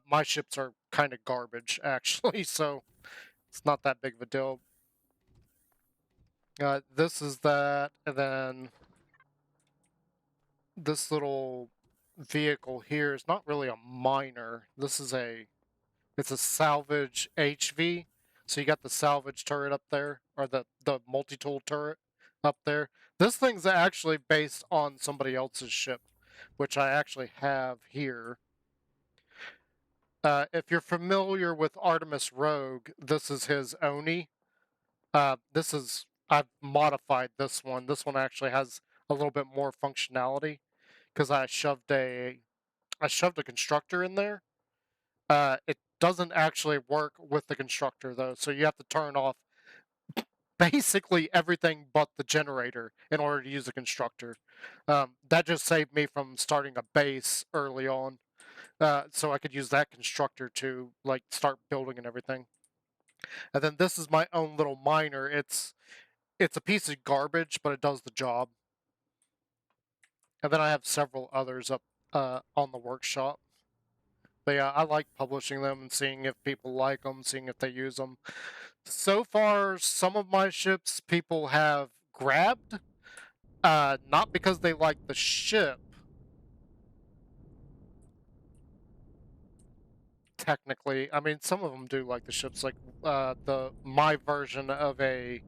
my ships are kind of garbage actually, so it's not that big of a deal. This is that, and then this little vehicle here is not really a miner. It's a salvage HV. So you got the salvage turret up there, or the multi-tool turret up there. This thing's actually based on somebody else's ship, which I actually have here. If you're familiar with Artemis Rogue, this is his Oni. I've modified this one. This one actually has a little bit more functionality because I shoved a constructor in there. It doesn't actually work with the constructor though, so you have to turn off basically everything but the generator in order to use the constructor. That just saved me from starting a base early on, so I could use that constructor to like start building and everything. And then this is my own little miner. It's a piece of garbage, but it does the job. And then I have several others up on the workshop. But yeah, I like publishing them and seeing if people like them, seeing if they use them. So far, some of my ships people have grabbed, not because they like the ship, technically. I mean, some of them do like the ships, like my version of a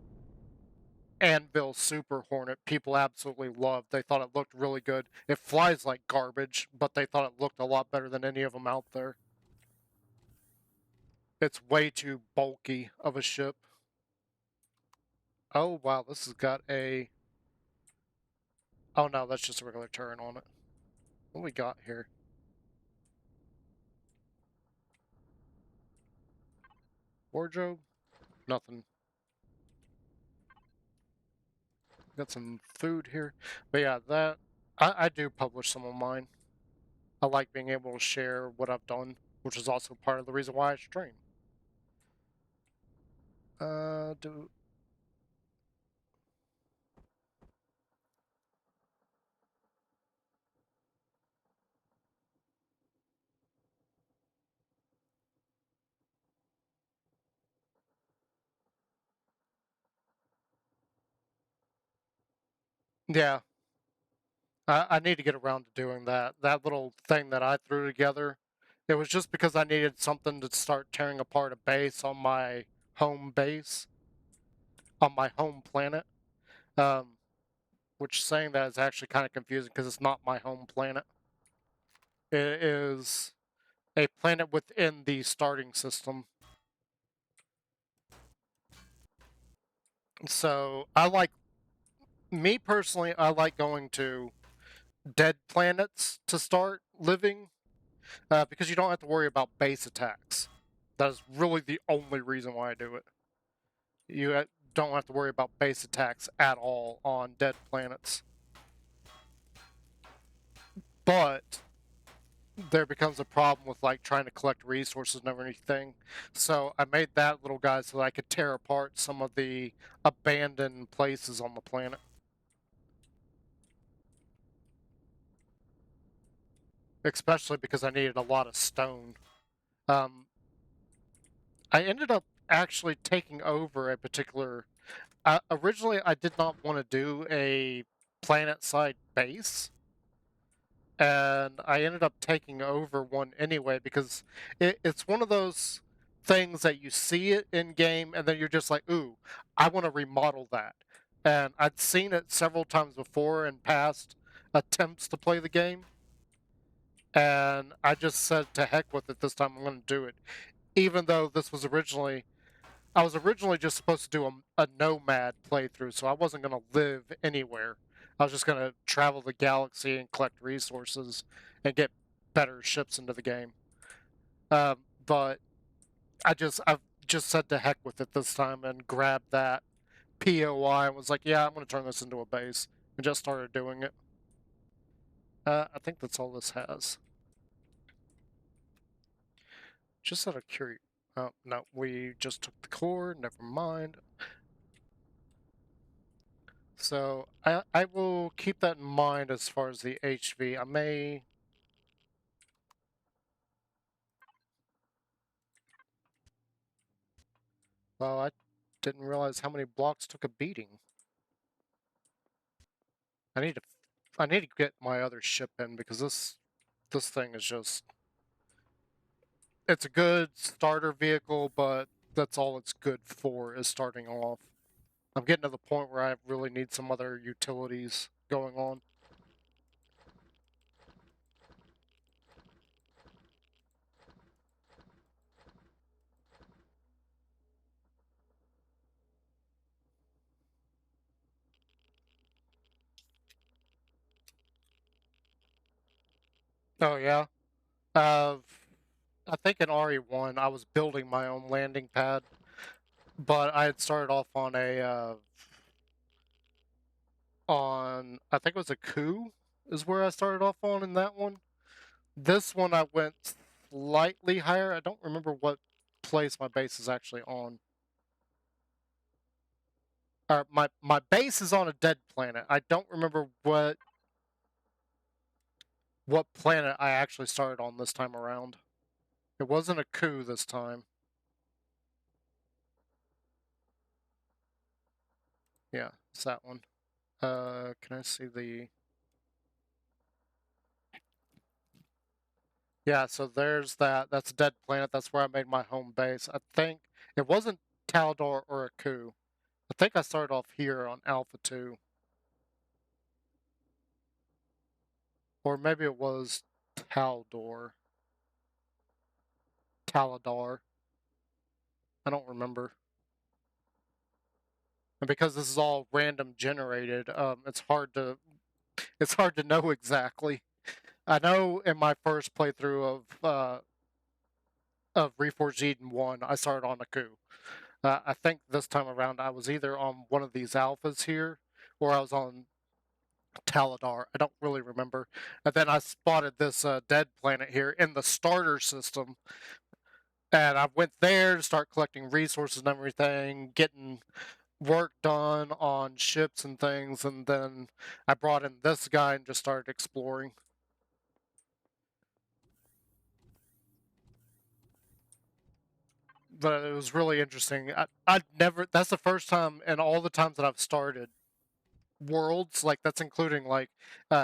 Anvil Super Hornet. People absolutely loved. They thought it looked really good. It flies like garbage, but they thought it looked a lot better than any of them out there. It's way too bulky of a ship. Oh, wow, this has got a... Oh, no, that's just a regular turret on it. What we got here? Wardrobe? Nothing. Got some food here. But yeah, that... I do publish some of mine. I like being able to share what I've done, which is also part of the reason why I stream. Do... Yeah, I need to get around to doing that. That little thing that I threw together, it was just because I needed something to start tearing apart a base on my home base, on my home planet. Um, which saying that is actually kind of confusing because it's not my home planet. It is a planet within the starting system. So I like, me personally, I like going to dead planets to start living because you don't have to worry about base attacks. That is really the only reason why I do it. You don't have to worry about base attacks at all on dead planets. But there becomes a problem with like trying to collect resources and everything. So I made that little guy so that I could tear apart some of the abandoned places on the planet. Especially because I needed a lot of stone. Um, I ended up actually taking over a particular. Originally, I did not want to do a planet side base, and I ended up taking over one anyway because it's one of those things that you see it in game, and then you're just like, "Ooh, I want to remodel that." And I'd seen it several times before in past attempts to play the game, and I just said, "To heck with it! This time I'm going to do it." Even though this was originally I was originally just supposed to do a nomad playthrough, so I wasn't going to live anywhere. I was just going to travel the galaxy and collect resources and get better ships into the game. But I've just said to heck with it this time and grabbed that POI and was like, yeah, I'm going to turn this into a base and just started doing it. I think that's all this has. Just out of curiosity. Oh, no, we just took the core. Never mind. So I will keep that in mind as far as the HV. I may... Well, I didn't realize how many blocks took a beating. I need to I need to get my other ship in because this thing is just... It's a good starter vehicle, but that's all it's good for is starting off. I'm getting to the point where I really need some other utilities going on. Oh yeah. Uh, I think in RE1 I was building my own landing pad, but I had started off on a I think it was a coup is where I started off on in that one. This one I went slightly higher. I don't remember what place my base is actually on. My base is on a dead planet. I don't remember what planet I actually started on this time around. It wasn't a coup this time. Yeah, it's that one. Can I see the... Yeah, so there's that. That's a dead planet. That's where I made my home base. I think it wasn't Taldor or a coup. I think I started off here on Alpha 2. Or maybe it was Taldor. Taladar. I don't remember. And because this is all random generated, it's hard to know exactly. I know in my first playthrough of Reforged Eden 1, I started on Aku. I think this time around I was either on one of these alphas here, or I was on Taladar. I don't really remember. And then I spotted this dead planet here in the starter system, and I went there to start collecting resources and everything, getting work done on ships and things, and then I brought in this guy and just started exploring. But it was really interesting. I'd never, that's the first time in all the times that I've started worlds, like that's including like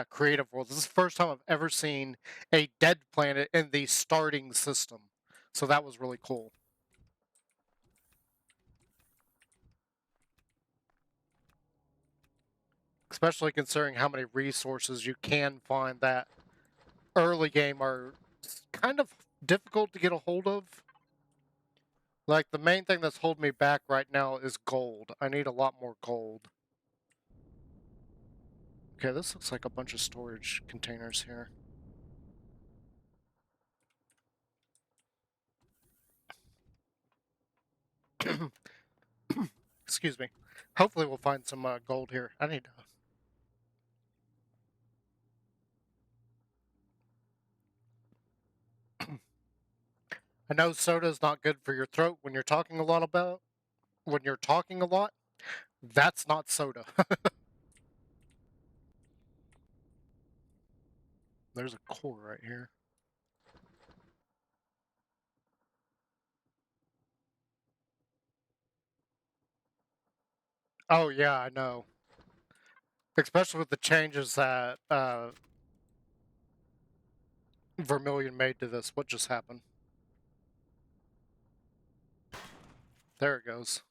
creative worlds. This is the first time I've ever seen a dead planet in the starting system. So that was really cool. Especially considering how many resources you can find that early game are kind of difficult to get a hold of. Like the main thing that's holding me back right now is gold. I need a lot more gold. Okay, this looks like a bunch of storage containers here. Excuse me. Hopefully we'll find some gold here. I need to... I know soda's not good for your throat when you're talking a lot about... When you're talking a lot, that's not soda. There's a core right here. Oh yeah, I know. Especially with the changes that Vermilion made to this. What just happened? There it goes.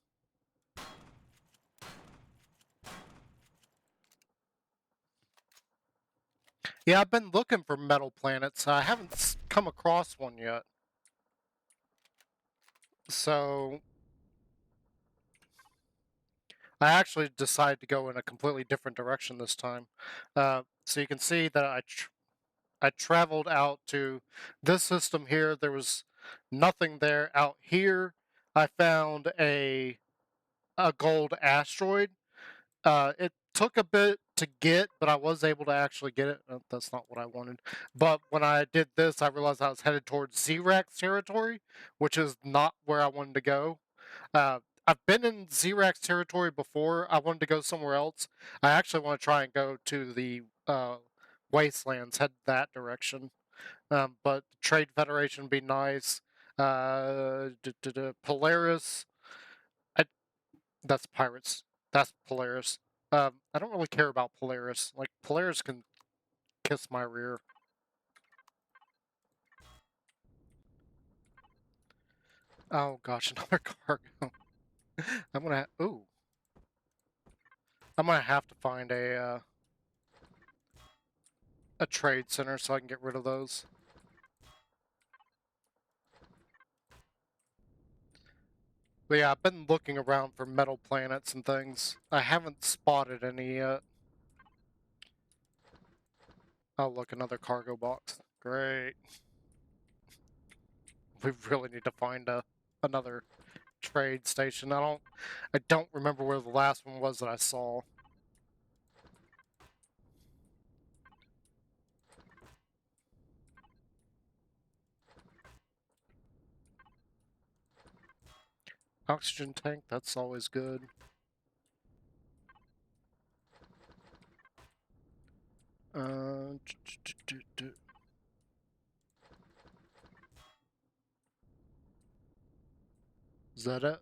Yeah, I've been looking for metal planets. I haven't come across one yet. So I actually decided to go in a completely different direction this time. So you can see that I traveled out to this system here. There was nothing there. Out here, I found a gold asteroid. It took a bit to get, but I was able to actually get it. That's not what I wanted. But when I did this, I realized I was headed towards Zirax territory, which is not where I wanted to go. Uh, I've been in Zirax territory before. I wanted to go somewhere else. I actually want to try and go to the Wastelands, head that direction. But Trade Federation would be nice. Polaris. I, that's pirates. That's Polaris. I don't really care about Polaris. Like Polaris can kiss my rear. Oh gosh, another cargo. I'm gonna. Ooh. I'm gonna have to find a trade center so I can get rid of those. But yeah, I've been looking around for metal planets and things. I haven't spotted any yet. Oh, look, another cargo box. Great. We really need to find another trade station. I don't remember where the last one was that I saw. Oxygen tank, that's always good. Uh, is that it?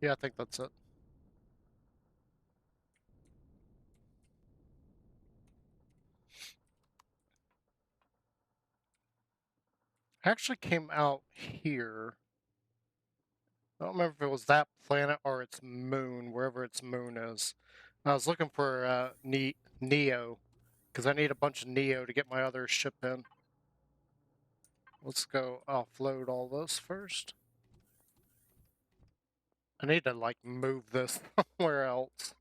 Yeah, I think that's it. I actually came out here. I don't remember if it was that planet or its moon, wherever its moon is. I was looking for Neo. Because I need a bunch of Neo to get my other ship in. Let's go offload all this first. I need to, like, move this somewhere else.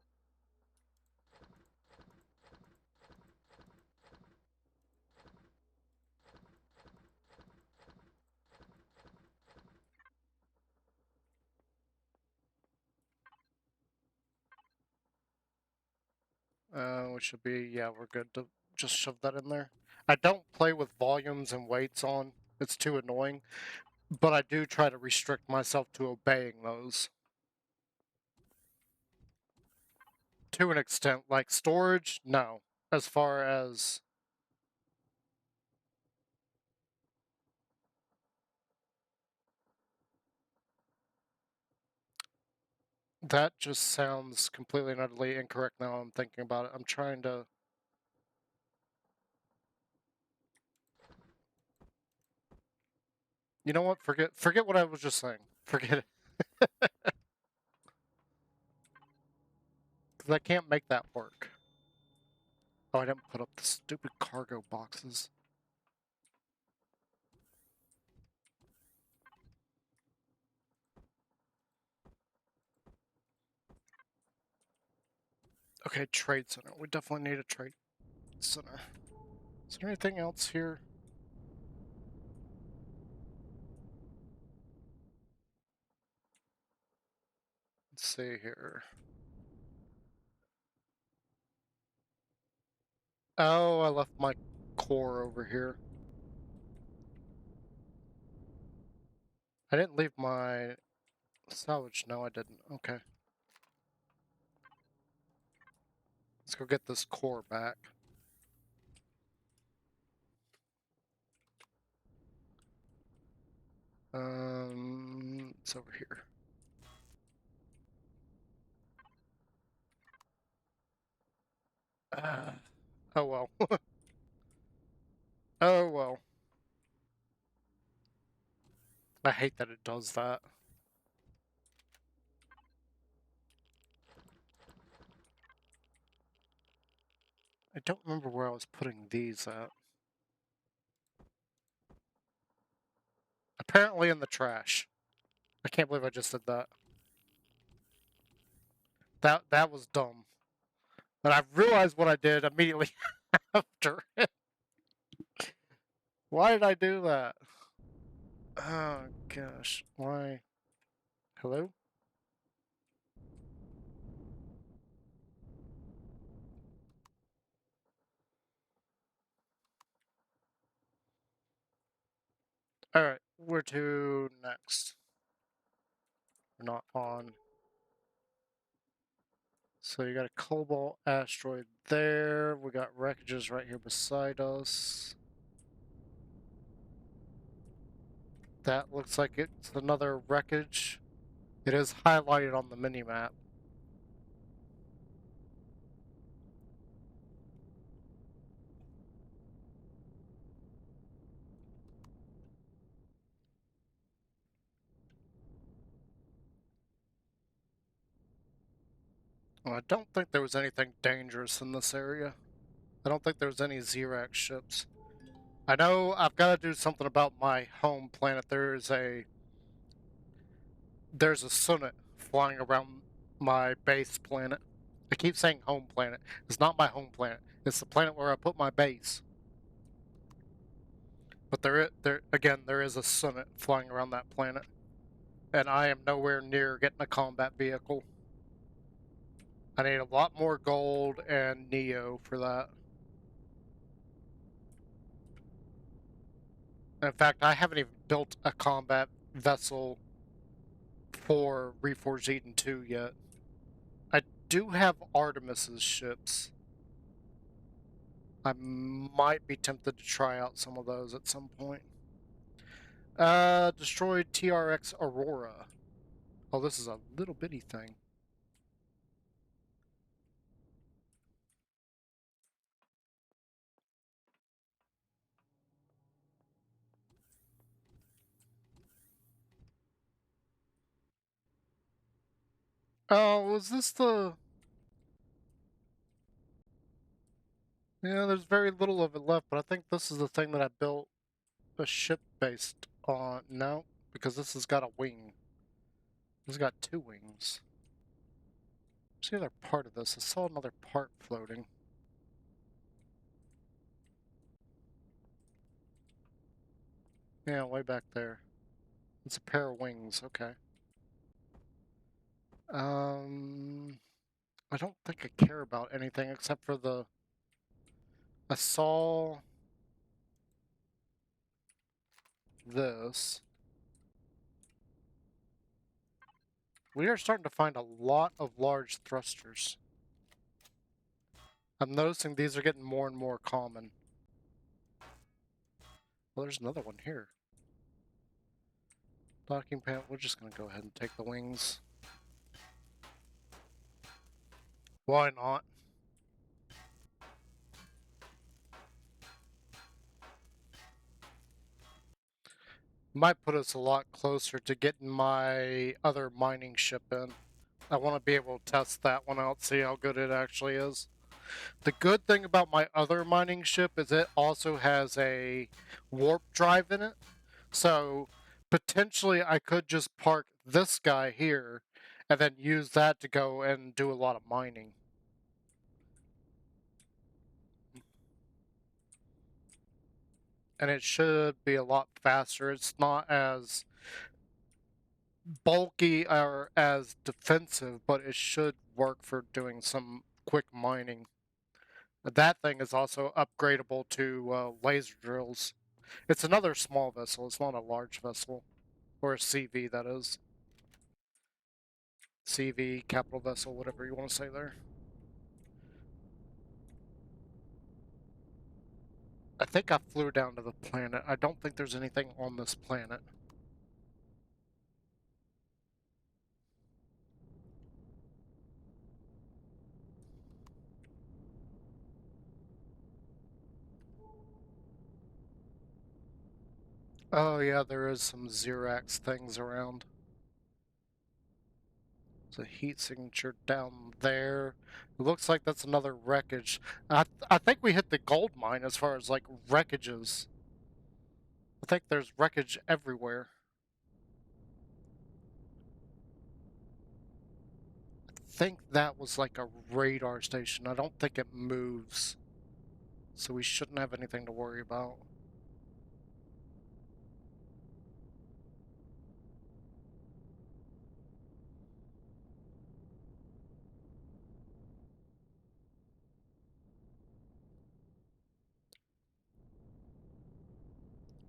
We should be, yeah, we're good to just shove that in there. I don't play with volumes and weights on. It's too annoying. But I do try to restrict myself to obeying those. To an extent. Like storage, no. As far as... That just sounds completely and utterly incorrect now I'm thinking about it. I'm trying to... You know what? Forget what I was just saying. Forget it. Because I can't make that work. Oh, I didn't put up the stupid cargo boxes. Okay, trade center. We definitely need a trade center. Is there anything else here? Let's see here. Oh, I left my core over here. I didn't leave my salvage. No, I didn't. Okay. Let's go get this core back. It's over here. Oh well. Oh well. I hate that it does that. I don't remember where I was putting these at. Apparently in the trash. I can't believe I just did that. That was dumb. But I realized what I did immediately after. Why did I do that? Oh gosh. Why? Hello? Alright, where to next? We're not on. So you got a cobalt asteroid there. We got wreckages right here beside us. That looks like it's another wreckage. It is highlighted on the mini-map. Well, I don't think there was anything dangerous in this area. I don't think there was any Xerax ships. I know I've got to do something about my home planet. There's a Sunet flying around my base planet. I keep saying home planet. It's not my home planet. It's the planet where I put my base. But there is a Sunet flying around that planet. And I am nowhere near getting a combat vehicle. I need a lot more gold and Neo for that. In fact, I haven't even built a combat vessel for Reforged Eden 2 yet. I do have Artemis's ships. I might be tempted to try out some of those at some point. Destroyed TRX Aurora. Oh, this is a little bitty thing. Oh, was this the... Yeah, there's very little of it left, but I think this is the thing that I built a ship based on. No, because this has got a wing. This has got two wings. What's the other part of this? I saw another part floating. Yeah, way back there. It's a pair of wings, okay. I don't think I care about anything except for the... I saw this. We are starting to find a lot of large thrusters. I'm noticing these are getting more and more common. Well, there's another one here. Docking pad, we're just gonna go ahead and take the wings. Why not? Might put us a lot closer to getting my other mining ship in. I want to be able to test that one out, see how good it actually is. The good thing about my other mining ship is it also has a warp drive in it. So potentially I could just park this guy here and then use that to go and do a lot of mining. And it should be a lot faster. It's not as bulky or as defensive, but it should work for doing some quick mining. That thing is also upgradable to laser drills. It's another small vessel, it's not a large vessel. Or a CV, that is. CV, capital vessel, whatever you want to say there. I think I flew down to the planet. I don't think there's anything on this planet. Oh yeah, there is some Xerax things around. There's a heat signature down there. It looks like that's another wreckage. I think we hit the gold mine as far as like wreckages. I think there's wreckage everywhere. I think that was like a radar station. I don't think it moves. So we shouldn't have anything to worry about.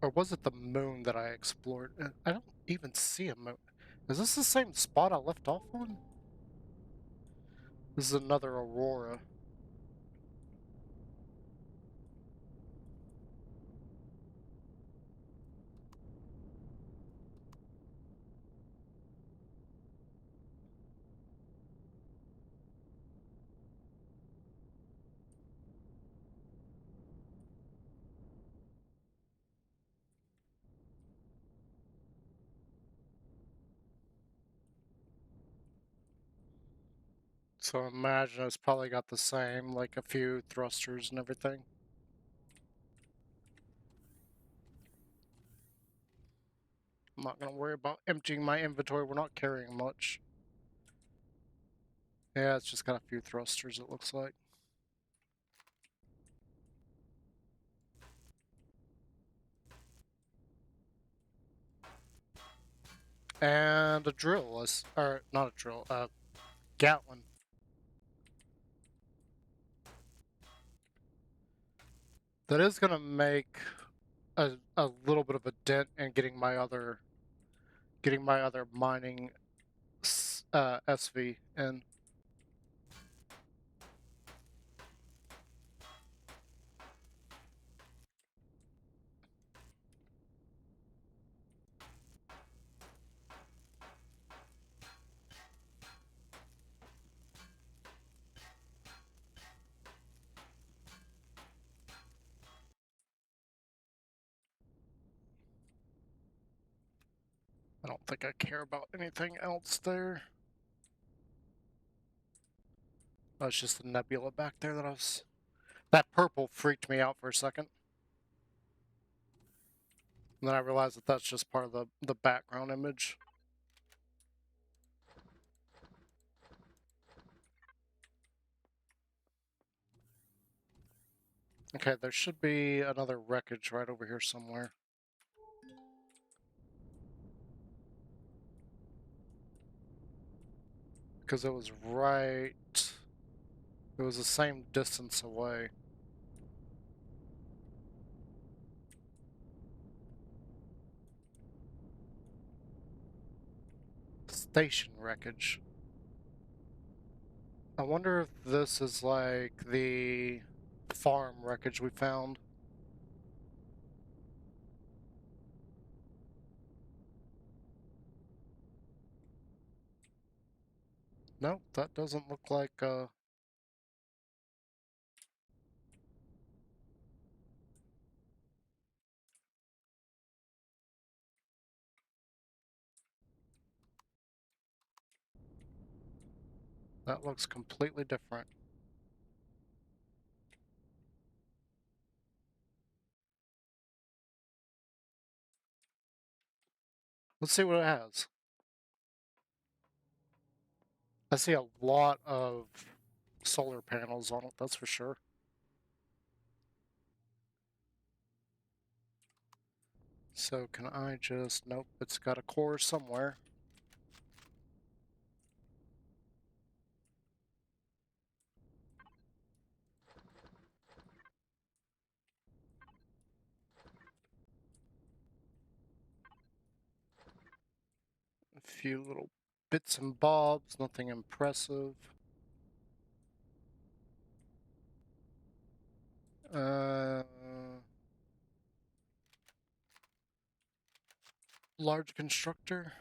Or was it the moon that I explored? I don't even see a moon. Is this the same spot I left off on? This is another aurora. So I imagine it's probably got the same, like a few thrusters and everything. I'm not gonna worry about emptying my inventory. We're not carrying much. Yeah, it's just got a few thrusters, it looks like. And a drill, or not a drill, Gatlin. That is gonna make a little bit of a dent in getting my other mining SV in. I don't think I care about anything else there. Oh, it's just the nebula back there that I was That purple freaked me out for a second. And then I realized that that's just part of the background image. Okay, there should be another wreckage right over here somewhere. Because it was right... It was the same distance away. Station wreckage. I wonder if this is like the farm wreckage we found. Nope, that doesn't look like, that looks completely different. Let's see what it has. I see a lot of solar panels on it, that's for sure. So can I just... Nope, it's got a core somewhere. A few little bits and bobs, nothing impressive. Large constructor.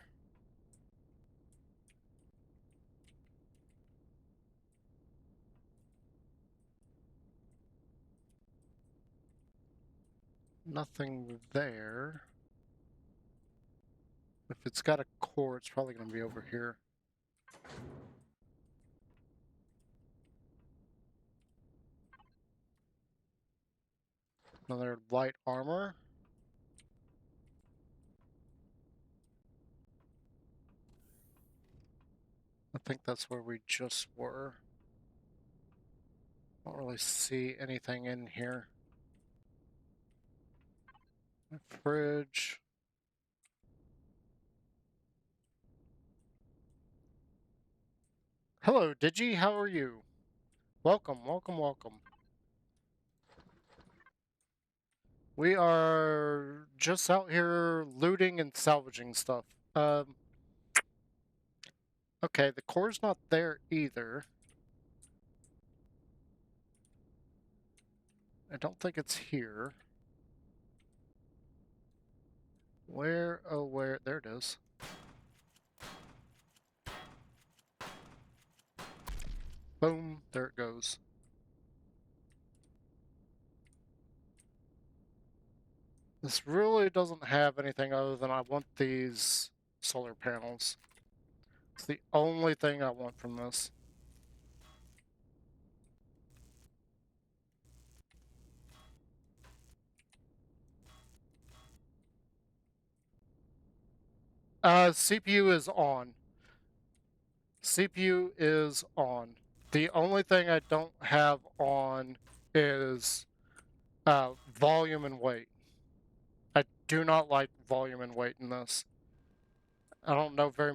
Nothing there. If it's got a core, it's probably going to be over here. Another light armor. I think that's where we just were. Don't really see anything in here. Fridge. Hello, Digi. How are you? Welcome, welcome, welcome. We are just out here looting and salvaging stuff. Okay, the core's not there either. I don't think it's here. Where? Oh, where? There it is. Boom, there it goes. This really doesn't have anything other than I want these solar panels. It's the only thing I want from this. CPU is on. CPU is on. The only thing I don't have on is volume and weight. I do not like volume and weight in this. I don't know very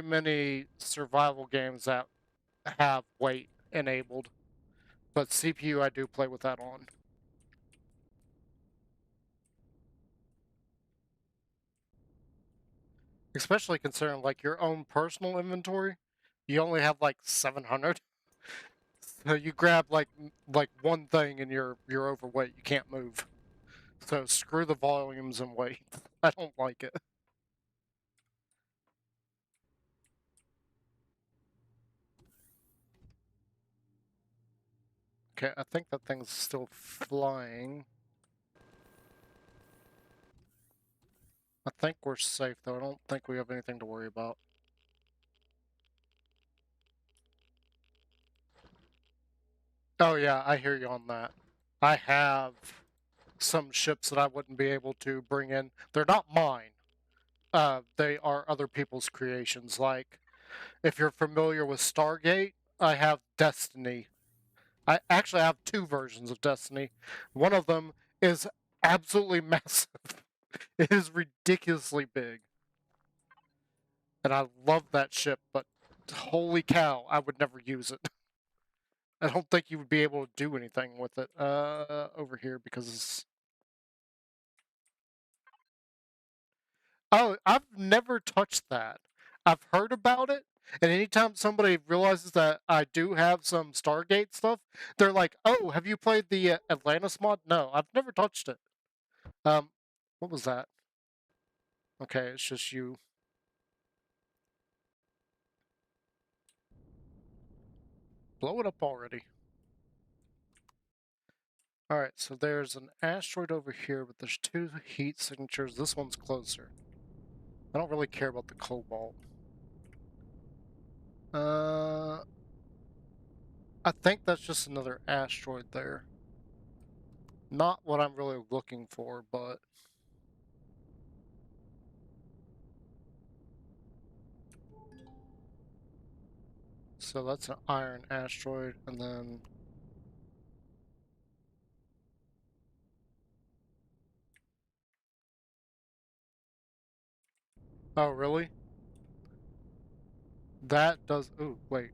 many survival games that have weight enabled, but CPU I do play with that on. Especially considering like your own personal inventory, you only have like 700. So you grab like one thing and you're overweight. You can't move. So screw the volumes and weight. I don't like it. Okay, I think that thing's still flying. I think we're safe though. I don't think we have anything to worry about. Oh yeah, I hear you on that. I have some ships that I wouldn't be able to bring in. They're not mine. They are other people's creations. Like, if you're familiar with Stargate, I have Destiny. I actually have two versions of Destiny. One of them is absolutely massive. It is ridiculously big. And I love that ship, but holy cow, I would never use it. I don't think you would be able to do anything with it over here because... Oh, I've never touched that. I've heard about it, and anytime somebody realizes that I do have some Stargate stuff, they're like, "Oh, have you played the Atlantis mod?" No, I've never touched it. Um, what was that? Okay, it's just you. Blow it up already. Alright, so there's an asteroid over here, but there's two heat signatures. This one's closer. I don't really care about the cobalt. I think that's just another asteroid there. Not what I'm really looking for, but... So that's an iron asteroid, and then... Oh, really? That does... Ooh, wait.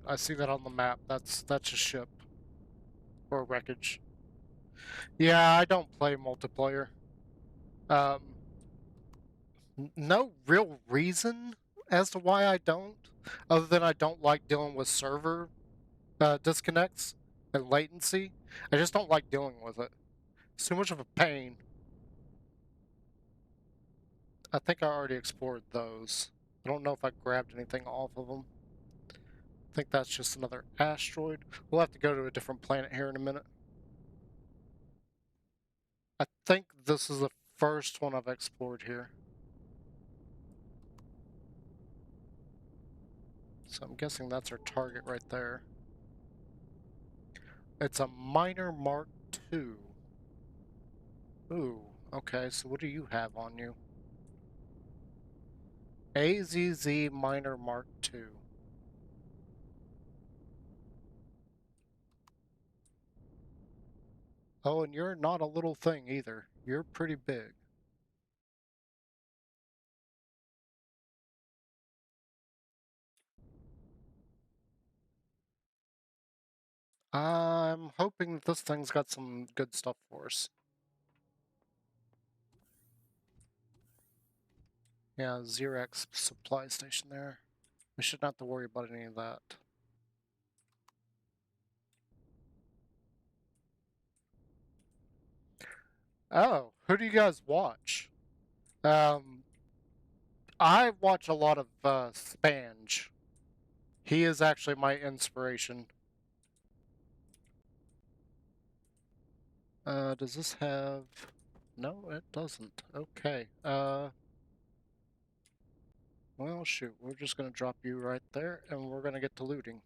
I see that on the map. That's a ship. Or wreckage. Yeah, I don't play multiplayer. Um, no real reason as to why I don't, other than I don't like dealing with server disconnects and latency. I just don't like dealing with it. It's too much of a pain. I think I already explored those. I don't know if I grabbed anything off of them. I think that's just another asteroid. We'll have to go to a different planet here in a minute. I think this is the first one I've explored here. So I'm guessing that's our target right there. It's a Miner Mark II. Ooh, okay, so what do you have on you? AZZ Miner Mark II. Oh, and you're not a little thing either. You're pretty big. I'm hoping that this thing's got some good stuff for us. Yeah, Xerox supply station there. We shouldn't have to worry about any of that. Oh, who do you guys watch? Um, I watch a lot of Spange. He is actually my inspiration. Does this have... No, it doesn't. Okay. Well, shoot. We're just gonna drop you right there, and we're gonna get to looting.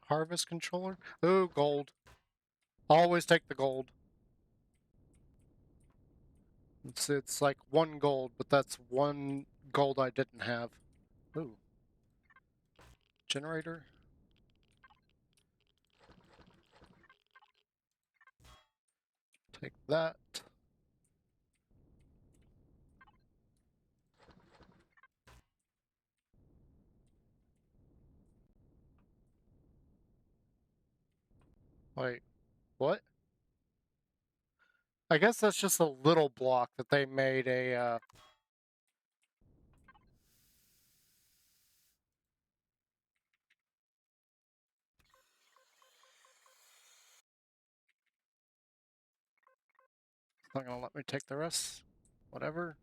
Harvest controller? Ooh, gold. Always take the gold. It's like one gold, but that's one gold I didn't have. Ooh. Generator? Take that. Wait, what? I guess that's just a little block that they made a, It's not gonna let me take the rest. Whatever.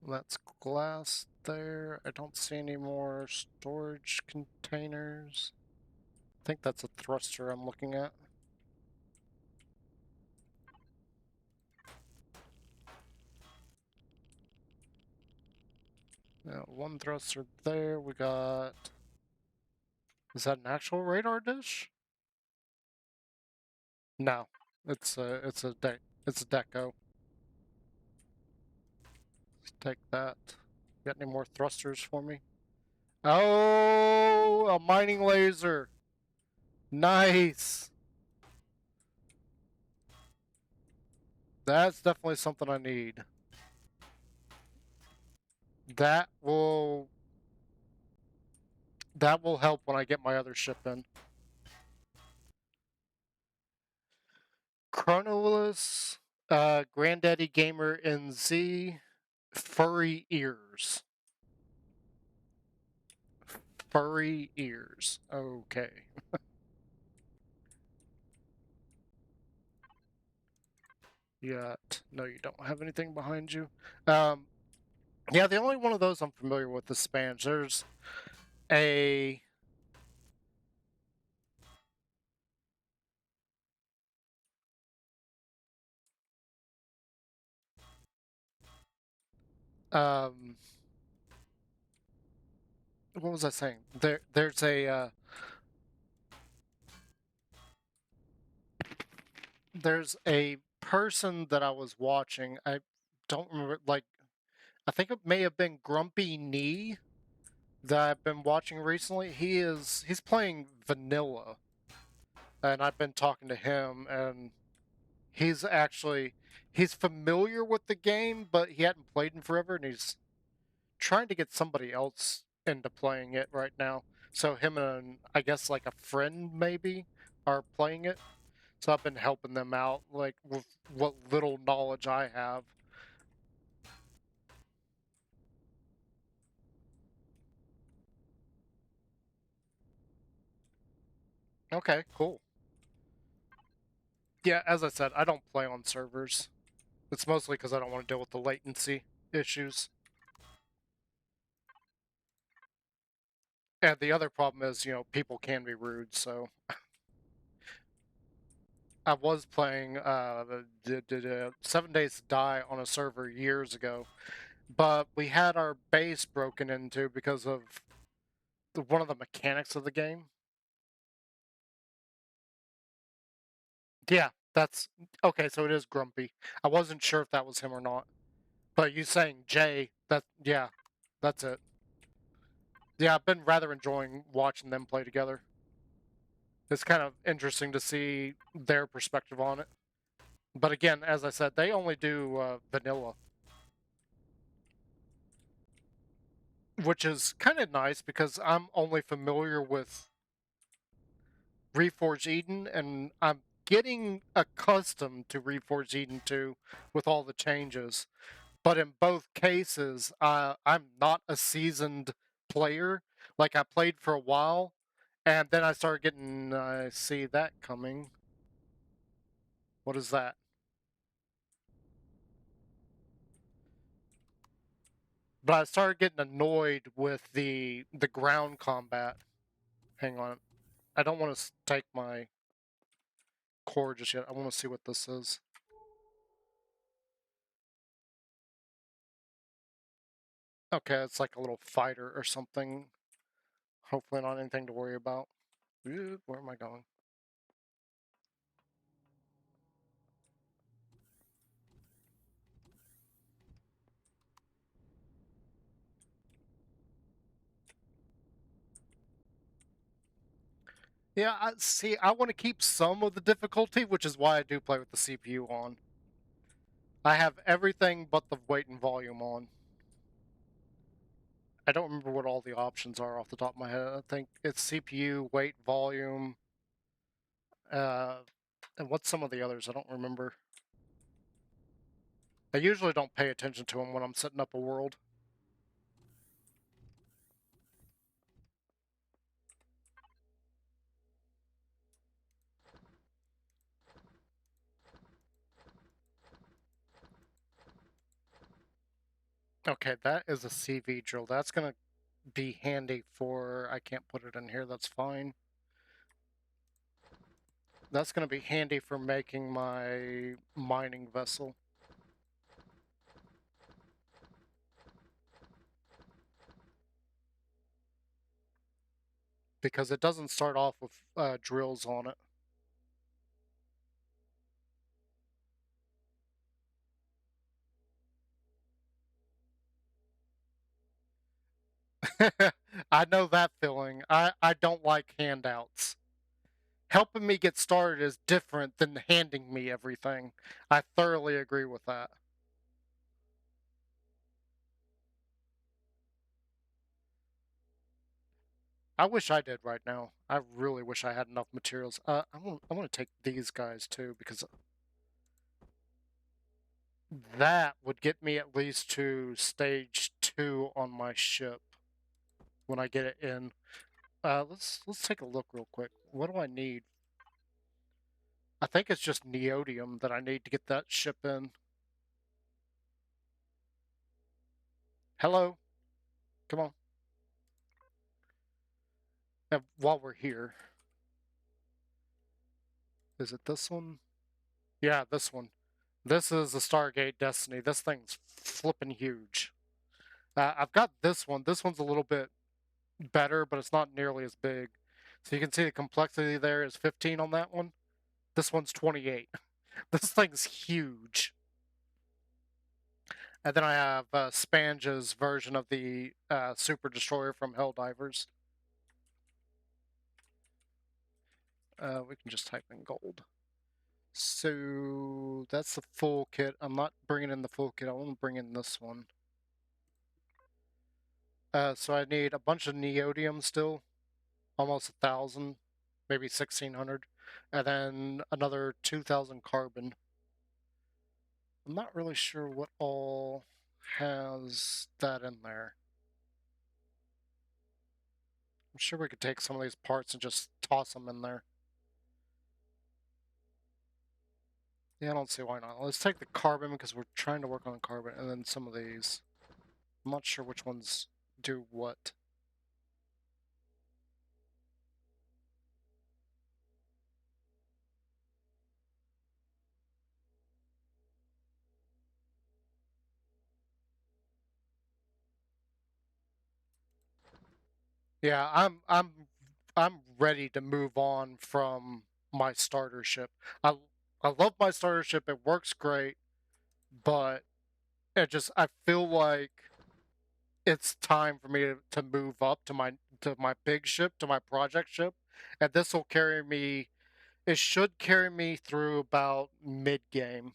That's glass there. I don't see any more storage containers. I think that's a thruster I'm looking at. Yeah, one thruster there. We got... Is that an actual radar dish? No, it's a deck. It's a deco. Let's take that. Got any more thrusters for me? Oh, a mining laser. Nice. That's definitely something I need. That will help when I get my other ship in. Chronolus, Granddaddy Gamer NZ, Furry Ears. Furry Ears. Okay. Yet. No, you don't have anything behind you. Yeah, the only one of those I'm familiar with is Spanish. There's a... Um, what was I saying? There's a... there's a person that I was watching. I don't remember, like, I think it may have been Grumpy Knee that I've been watching recently. He's playing vanilla, and I've been talking to him, and he's familiar with the game, but he hadn't played in forever, and he's trying to get somebody else into playing it right now. So him and I guess like a friend maybe are playing it. So I've been helping them out, like with what little knowledge I have. Okay, cool. Yeah, as I said, I don't play on servers. It's mostly because I don't want to deal with the latency issues. And the other problem is, people can be rude, so I was playing 7 Days to Die on a server years ago, but we had our base broken into because of one of the mechanics of the game. Yeah, that's okay. So it is Grumpy. I wasn't sure if that was him or not, but you saying Jay, yeah, that's it. Yeah, I've been rather enjoying watching them play together. It's kind of interesting to see their perspective on it. But again, as I said, they only do vanilla, which is kind of nice because I'm only familiar with Reforged Eden, and I'm getting accustomed to Reforged Eden 2 with all the changes. But in both cases, I'm not a seasoned player. Like, I played for a while, and then I started getting, I see that coming. What is that? But I started getting annoyed with the ground combat. Hang on. I don't want to take my core just yet. I want to see what this is. Okay, it's like a little fighter or something. Hopefully not anything to worry about. Where am I going? Yeah, see, I want to keep some of the difficulty, which is why I do play with the CPU on. I have everything but the weight and volume on. I don't remember what all the options are off the top of my head. I think it's CPU, weight, volume, uh, and what's some of the others? I don't remember. I usually don't pay attention to them when I'm setting up a world. Okay, that is a CV drill. That's going to be handy for... I can't put it in here, that's fine. That's going to be handy for making my mining vessel. Because it doesn't start off with drills on it. I know that feeling. I don't like handouts. Helping me get started is different than handing me everything. I thoroughly agree with that. I wish I did right now. I really wish I had enough materials. I want to take these guys too because that would get me at least to stage 2 on my ship when I get it in. Let's take a look real quick. What do I need? I think it's just neodymium that I need to get that ship in. Hello, come on. While we're here, is it this one? Yeah, this one. This is the Stargate Destiny. This thing's flipping huge. I've got this one. This one's a little bit better, but it's not nearly as big. So you can see the complexity there is 15 on that one. This one's 28. This thing's huge. And then I have Spange's version of the Super Destroyer from Helldivers. We can just type in gold. So that's the full kit. I'm not bringing in the full kit. I want to bring in this one. So I need a bunch of neodymium still, almost 1,000, maybe 1,600, and then another 2,000 carbon. I'm not really sure what all has that in there. I'm sure we could take some of these parts and just toss them in there. Yeah, I don't see why not. Let's take the carbon because we're trying to work on carbon, and then some of these. I'm not sure which ones do what. Yeah, I'm ready to move on from my starter ship. I I love my starter ship. It works great, but I feel like it's time for me to move up to my big ship, to my project ship, and this will carry me. It should carry me through about mid game.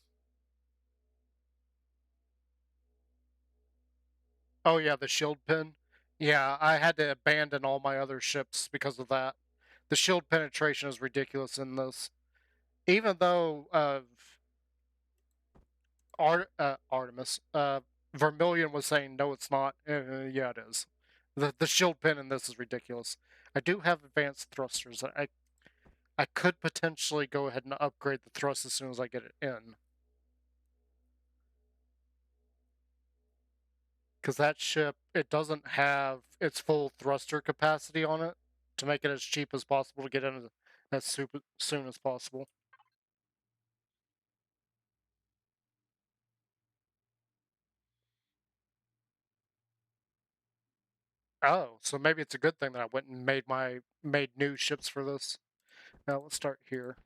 Oh yeah, the shield pin. Yeah, I had to abandon all my other ships because of that. The shield penetration is ridiculous in this. Even though Artemis Vermilion was saying no, it's not. Yeah, it is. The shield pin in this is ridiculous. I do have advanced thrusters. I could potentially go ahead and upgrade the thrust as soon as I get it in. Because that ship, it doesn't have its full thruster capacity on it to make it as cheap as possible to get in as soon as possible. Oh, so maybe it's a good thing that I went and made new ships for this. Now let's start here.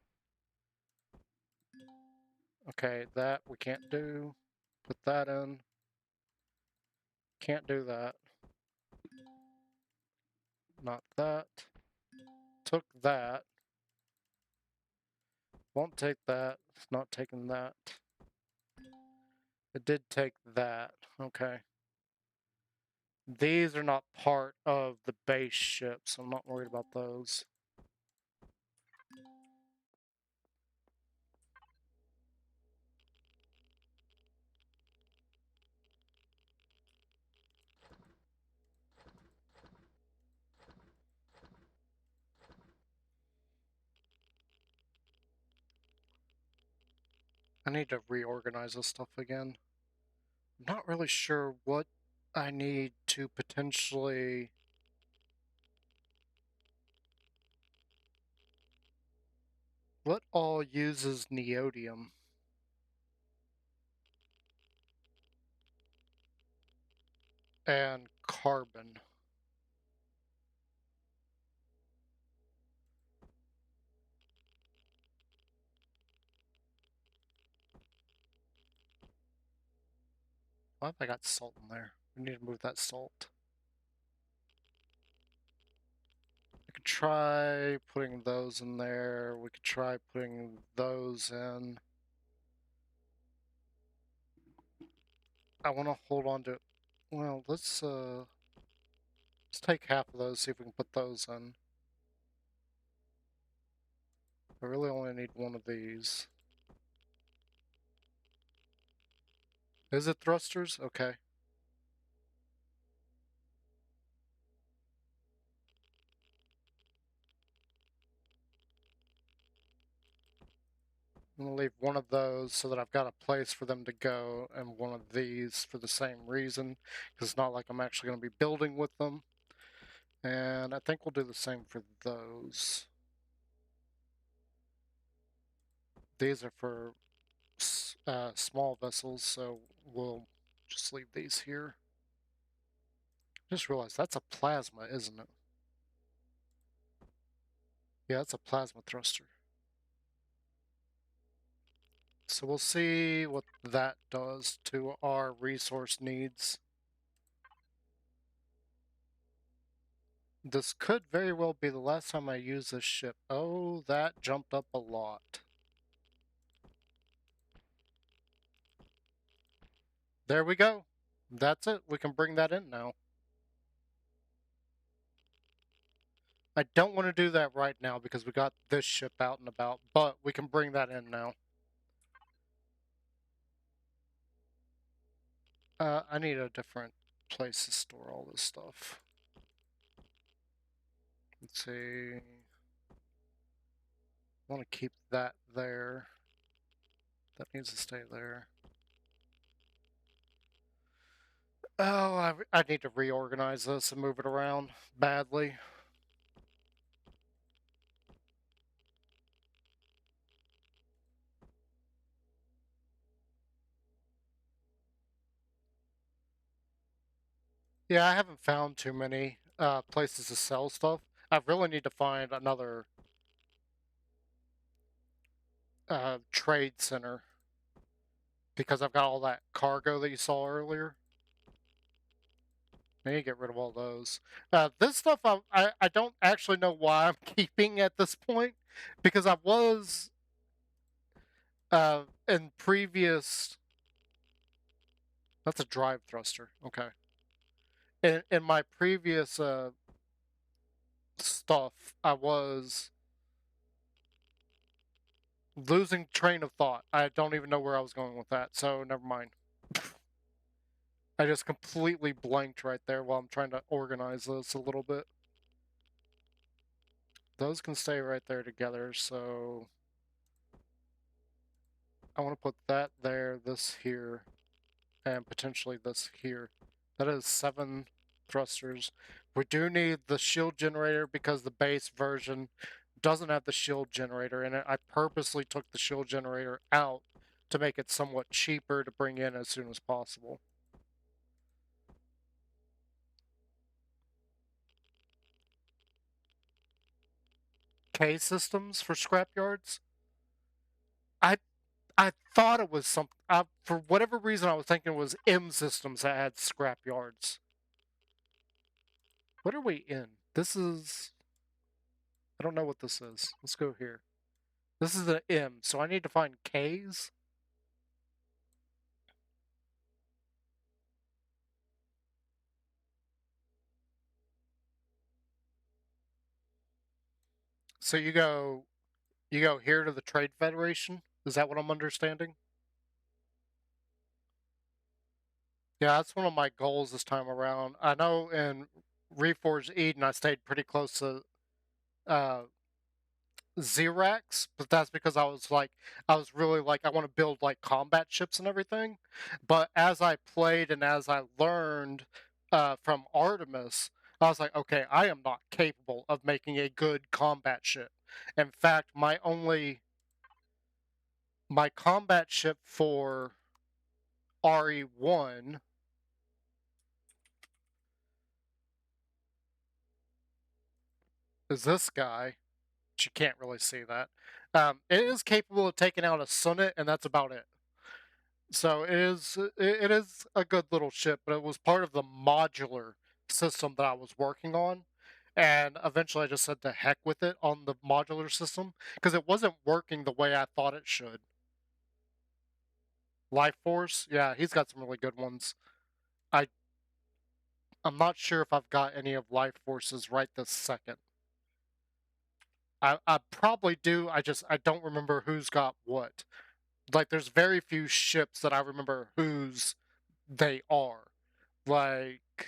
Okay, that we can't do. Put that in. Can't do that. Not that. Took that. Won't take that. It's not taking that. It did take that. Okay. These are not part of the base ship, so I'm not worried about those. I need to reorganize this stuff again. I'm not really sure what I need to potentially. What all uses neodymium? And carbon. Why have I got salt in there? We need to move that salt. We could try putting those in there. We could try putting those in. I want to hold on to. Well, let's take half of those. See if we can put those in. I really only need one of these. Is it thrusters? Okay. I'm gonna leave one of those so that I've got a place for them to go, and one of these for the same reason, because it's not like I'm actually going to be building with them. And I think we'll do the same for those. These are for small vessels, so we'll just leave these here. Just realized that's a plasma, isn't it? Yeah, that's a plasma thruster. So we'll see what that does to our resource needs. This could very well be the last time I use this ship. Oh, that jumped up a lot. There we go. That's it. We can bring that in now. I don't want to do that right now because we got this ship out and about, but we can bring that in now. I need a different place to store all this stuff. Let's see. I want to keep that there. That needs to stay there. Oh, I need to reorganize this and move it around badly. Yeah, I haven't found too many places to sell stuff. I really need to find another trade center because I've got all that cargo that you saw earlier. I need to get rid of all those. This stuff I don't actually know why I'm keeping at this point because I was in previous. That's a drive thruster. Okay. In my previous stuff, I was losing train of thought. I don't even know where I was going with that, so never mind. I just completely blanked right there while I'm trying to organize this a little bit. Those can stay right there together, so I want to put that there, this here, and potentially this here. That is 7 thrusters. We do need the shield generator because the base version doesn't have the shield generator in it. I purposely took the shield generator out to make it somewhat cheaper to bring in as soon as possible. K systems for scrapyards? I I thought it was some. For whatever reason, I was thinking it was M systems that had scrapyards. What are we in? This is. I don't know what this is. Let's go here. This is an M, so I need to find K's. So you go here to the Trade Federation. Is that what I'm understanding? Yeah, that's one of my goals this time around. I know in Reforged Eden, I stayed pretty close to uh, Xerax, but that's because I was really like, I want to build like combat ships and everything. But as I played and as I learned from Artemis, I was like, okay, I am not capable of making a good combat ship. In fact, my only my combat ship for RE1 is this guy. But you can't really see that. It is capable of taking out a Sunnet, and that's about it. So it is a good little ship, but it was part of the modular system that I was working on. And eventually I just said to heck with it on the modular system because it wasn't working the way I thought it should. Life Force, yeah, he's got some really good ones. I I'm not sure if I've got any of Life Force's right this second. I probably do. I don't remember who's got what. Like there's very few ships that I remember whose they are. Like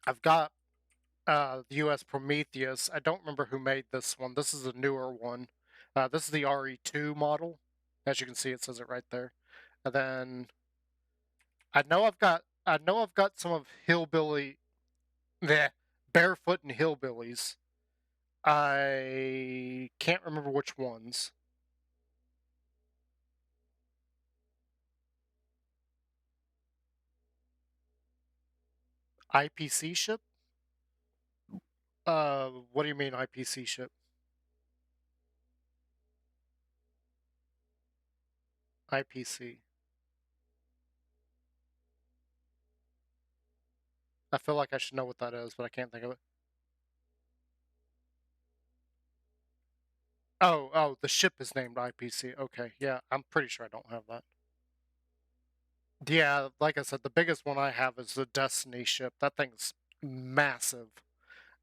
I've got the U.S. Prometheus. I don't remember who made this one. This is a newer one. This is the RE2 model. As you can see, it says it right there. And then I know I've got some of Hillbilly, the Barefoot and Hillbillies. I can't remember which ones. IPC ship? What do you mean IPC ship? IPC. I feel like I should know what that is, but I can't think of it. Oh, the ship is named IPC. Okay, yeah, I'm pretty sure I don't have that. Yeah, like I said, the biggest one I have is the Destiny ship. That thing's massive.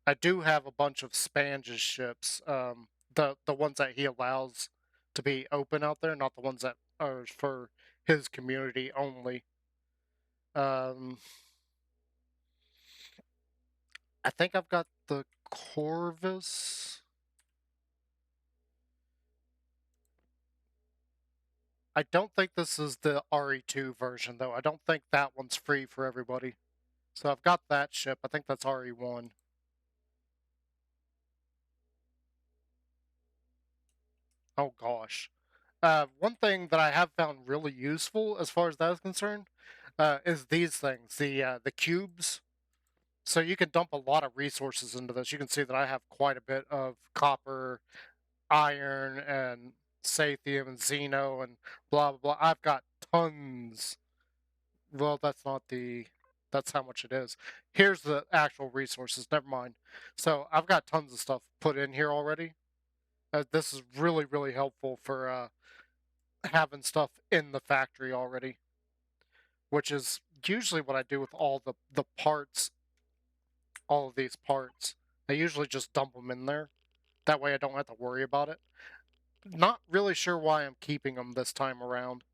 I do have a bunch of Spange's ships, the ones that he allows to be open out there, not the ones that are for his community only. Um, I think I've got the Corvus. I don't think this is the RE2 version, though. I don't think that one's free for everybody. So I've got that ship. I think that's RE1. Oh, gosh. One thing that I have found really useful as far as that is concerned is these things, the cubes. So you can dump a lot of resources into this. You can see that I have quite a bit of copper, iron, and sathium and xeno and blah blah blah. I've got tons. Well, that's not the. That's how much it is. Here's the actual resources. Never mind. So I've got tons of stuff put in here already. This is really helpful for having stuff in the factory already, which is usually what I do with all the parts, all of these parts. I usually just dump them in there. That way I don't have to worry about it. Not really sure why I'm keeping them this time around.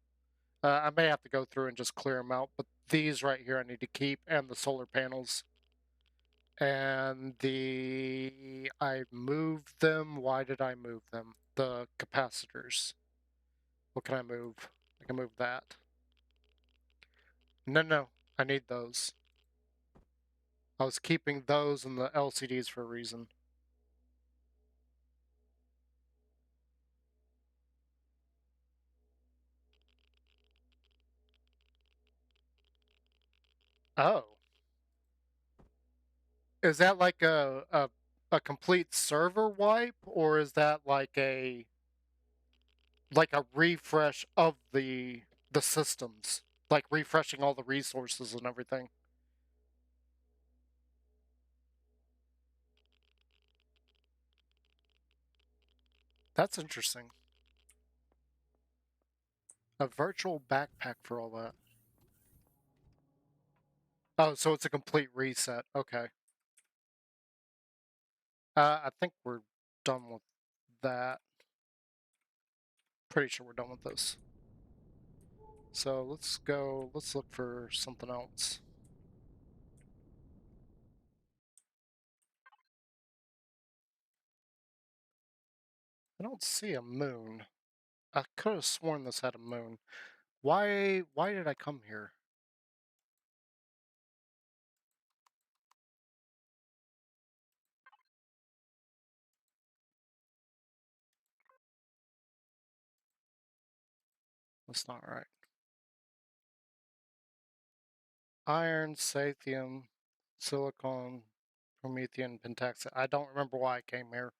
I may have to go through and just clear them out, but these right here I need to keep, and the solar panels. And I moved them. Why did I move them? The capacitors. What can I move? I can move that. No, I need those. I was keeping those and the LCDs for a reason. Oh. Is that like a complete server wipe, or is that like a refresh of the systems? Like refreshing all the resources and everything? That's interesting. A virtual backpack for all that. Oh, so it's a complete reset. Okay. I think we're done with that. Pretty sure we're done with this. So let's look for something else. I don't see a moon. I could have sworn this had a moon. Why did I come here? That's not right. Iron, sathium, silicon, promethium, pentaxide. I don't remember why I came here.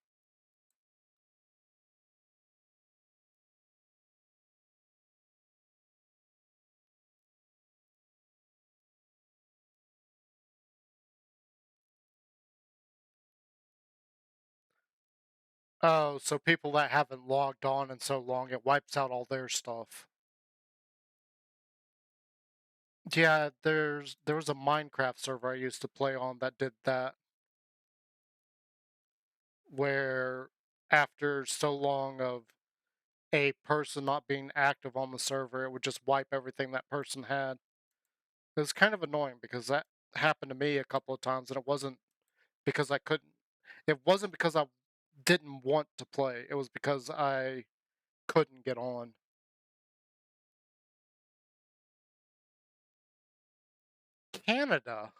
Oh, so people that haven't logged on in so long, it wipes out all their stuff. Yeah, there was a Minecraft server I used to play on that did that, where after so long of a person not being active on the server, it would just wipe everything that person had. It was kind of annoying because that happened to me a couple of times, and it wasn't because I couldn't. It wasn't because I didn't want to play. It was because I couldn't get on. Canada.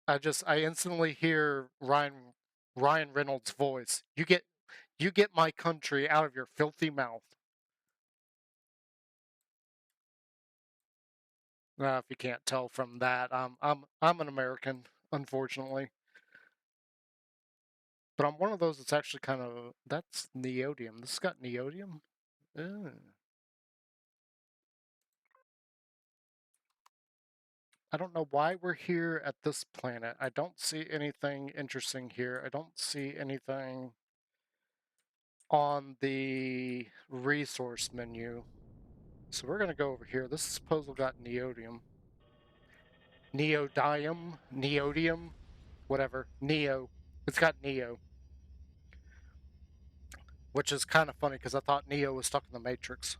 I instantly hear Ryan Reynolds' voice. You get my country out of your filthy mouth. If you can't tell from that, I'm an American, unfortunately. But I'm one of those that's actually kind of that's neodymium. This has got neodymium. Ugh. I don't know why we're here at this planet. I don't see anything interesting here. I don't see anything on the resource menu. So we're gonna go over here. This proposal got neodymium. Neodymium, whatever. Neo. It's got Neo, which is kind of funny because I thought Neo was stuck in the Matrix.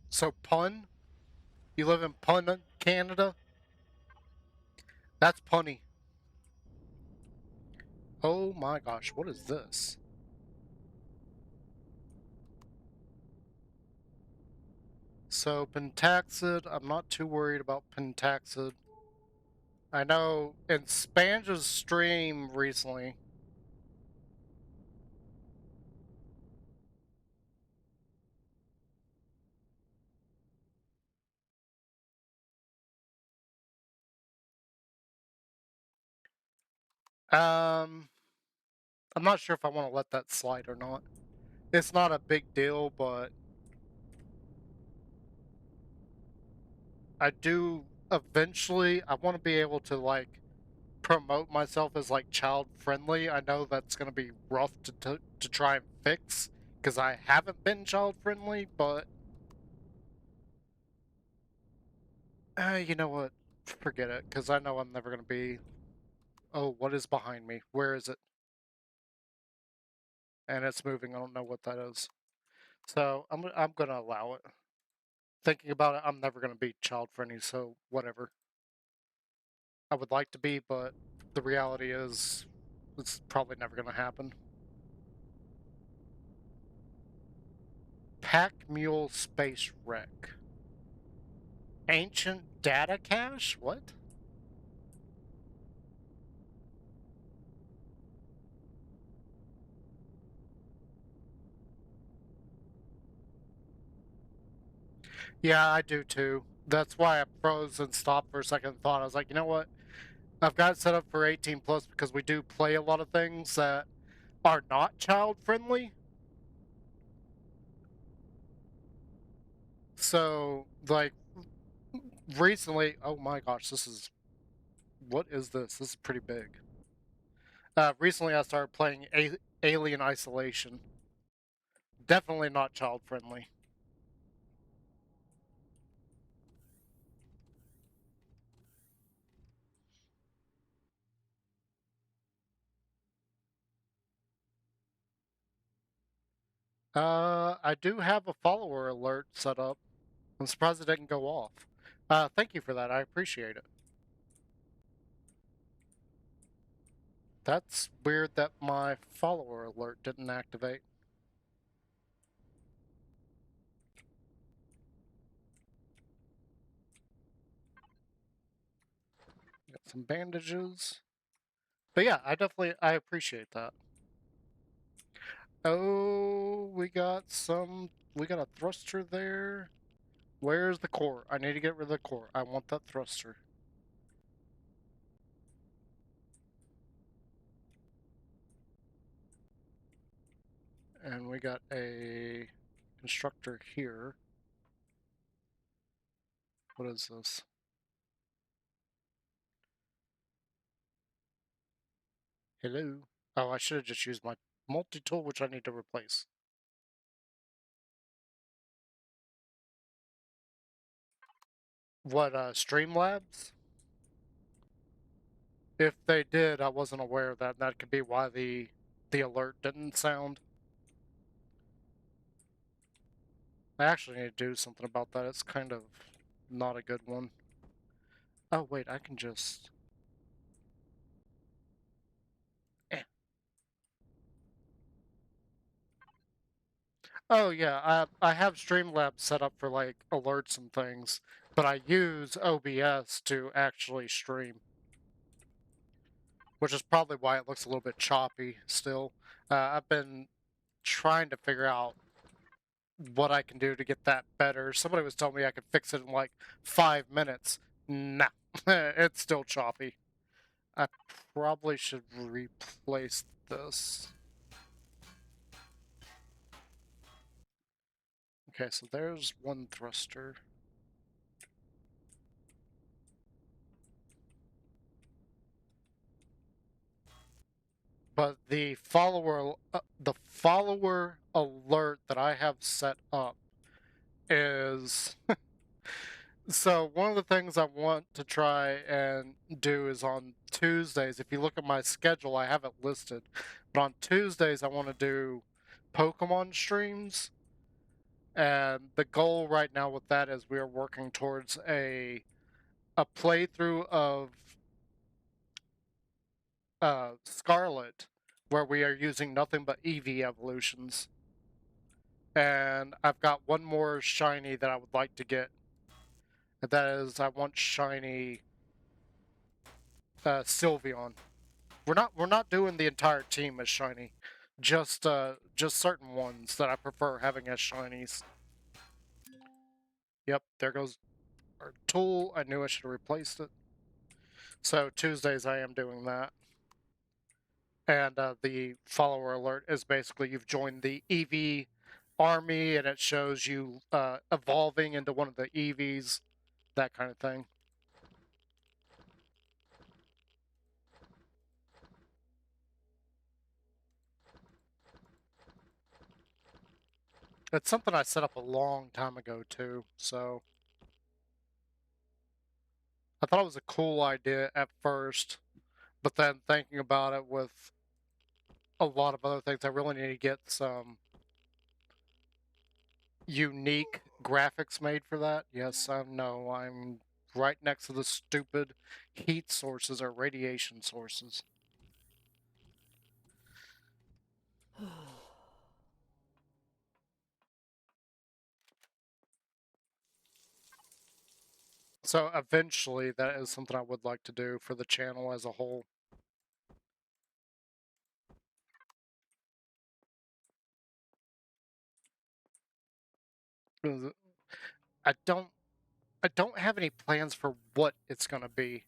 So Pun? You live in Pun, Canada? That's punny. Oh my gosh, what is this? So Pentaxid, I'm not too worried about Pentaxid. I know in Spange's stream recently. Um, I'm not sure if I want to let that slide or not. It's not a big deal, but I do eventually. I want to be able to like promote myself as like child friendly. I know that's gonna be rough to try and fix because I haven't been child friendly, but you know what? Forget it, because I know I'm never gonna be. Oh, what is behind me? Where is it? And it's moving. I don't know what that is. So I'm gonna allow it. Thinking about it, I'm never gonna be child friendly. So whatever. I would like to be, but the reality is, it's probably never gonna happen. Pack Mule Space Wreck. Ancient data cache? What? Yeah, I do too. That's why I froze and stopped for a second and thought. I was like, you know what? I've got it set up for 18 plus because we do play a lot of things that are not child friendly. So, like, recently, oh my gosh, what is this? This is pretty big. Recently I started playing Alien Isolation. Definitely not child friendly. I do have a follower alert set up. I'm surprised it didn't go off. Thank you for that. I appreciate it. That's weird that my follower alert didn't activate. some bandages. But yeah, I appreciate that. Oh, we got a thruster there. Where's the core? I need to get rid of the core. I want that thruster. And we got a constructor here. What is this? Hello? Oh, I should have just used my multi-tool, which I need to replace. What, Streamlabs? If they did, I wasn't aware of that. That could be why the alert didn't sound. I actually need to do something about that. It's kind of not a good one. Oh, wait, I can just... Eh. Oh, yeah, I have Streamlabs set up for, like, alerts and things, but I use OBS to actually stream, which is probably why it looks a little bit choppy still. I've been trying to figure out what I can do to get that better. Somebody was telling me I could fix it in like 5 minutes. Nah, it's still choppy. I probably should replace this. Okay, so there's one thruster. But the follower alert that I have set up is so one of the things I want to try and do is on Tuesdays. If you look at my schedule, I have it listed, but on Tuesdays I want to do Pokemon streams. And the goal right now with that is we are working towards a playthrough of Scarlet, where we are using nothing but EV evolutions. And I've got one more shiny that I would like to get. And that is, I want shiny Sylveon. We're not doing the entire team as shiny, just certain ones that I prefer having as shinies. Yep, there goes our tool. I knew I should have replaced it. So Tuesdays I am doing that. And the follower alert is basically you've joined the EV army, and it shows you evolving into one of the EVs, that kind of thing. It's something I set up a long time ago too, so I thought it was a cool idea at first, but then thinking about it with a lot of other things, I really need to get some unique graphics made for that. Yes, I know, I'm right next to the stupid heat sources or radiation sources. So eventually, that is something I would like to do for the channel as a whole. I don't, I don't have any plans for what it's gonna be,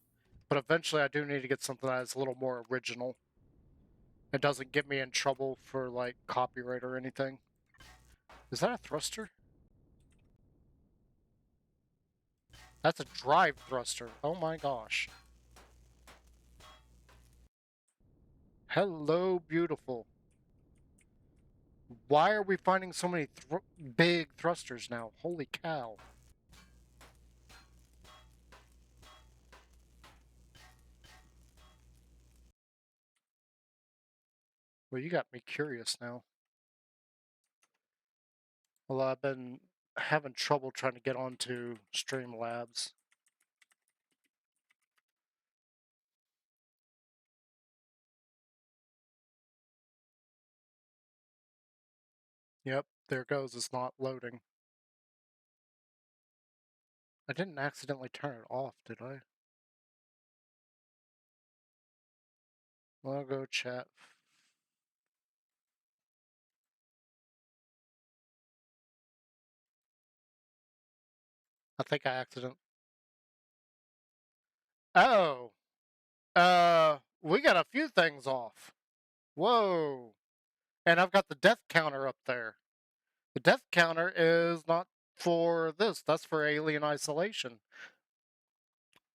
but eventually I do need to get something that is a little more original. It doesn't get me in trouble for like copyright or anything. Is that a thruster? That's a drive thruster. Oh my gosh. Hello, beautiful. Why are we finding so many big thrusters now? Holy cow. Well, you got me curious now. Well, I've been having trouble trying to get onto Streamlabs. Yep, there it goes. It's not loading. I didn't accidentally turn it off, did I? I'll go chat. I think I accident. Oh, we got a few things off. Whoa. And I've got the death counter up there. The death counter is not for this. That's for Alien Isolation.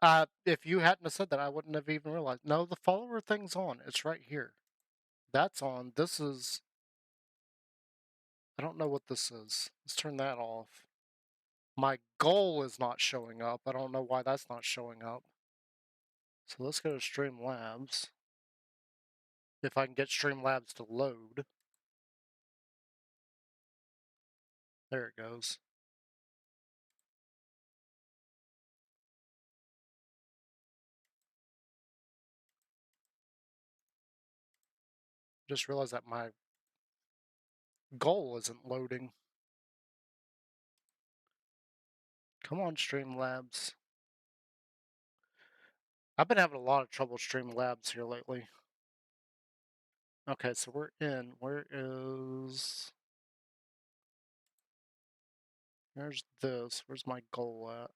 If you hadn't have said that, I wouldn't have even realized. No, the follower thing's on. It's right here. That's on. This is... I don't know what this is. Let's turn that off. My goal is not showing up. I don't know why that's not showing up. So let's go to Streamlabs. If I can get Streamlabs to load. There it goes. Just realized that my goal isn't loading. Come on, Streamlabs. I've been having a lot of trouble Streamlabs here lately. Okay, so we're in. Where is... There's this. Where's my goal at?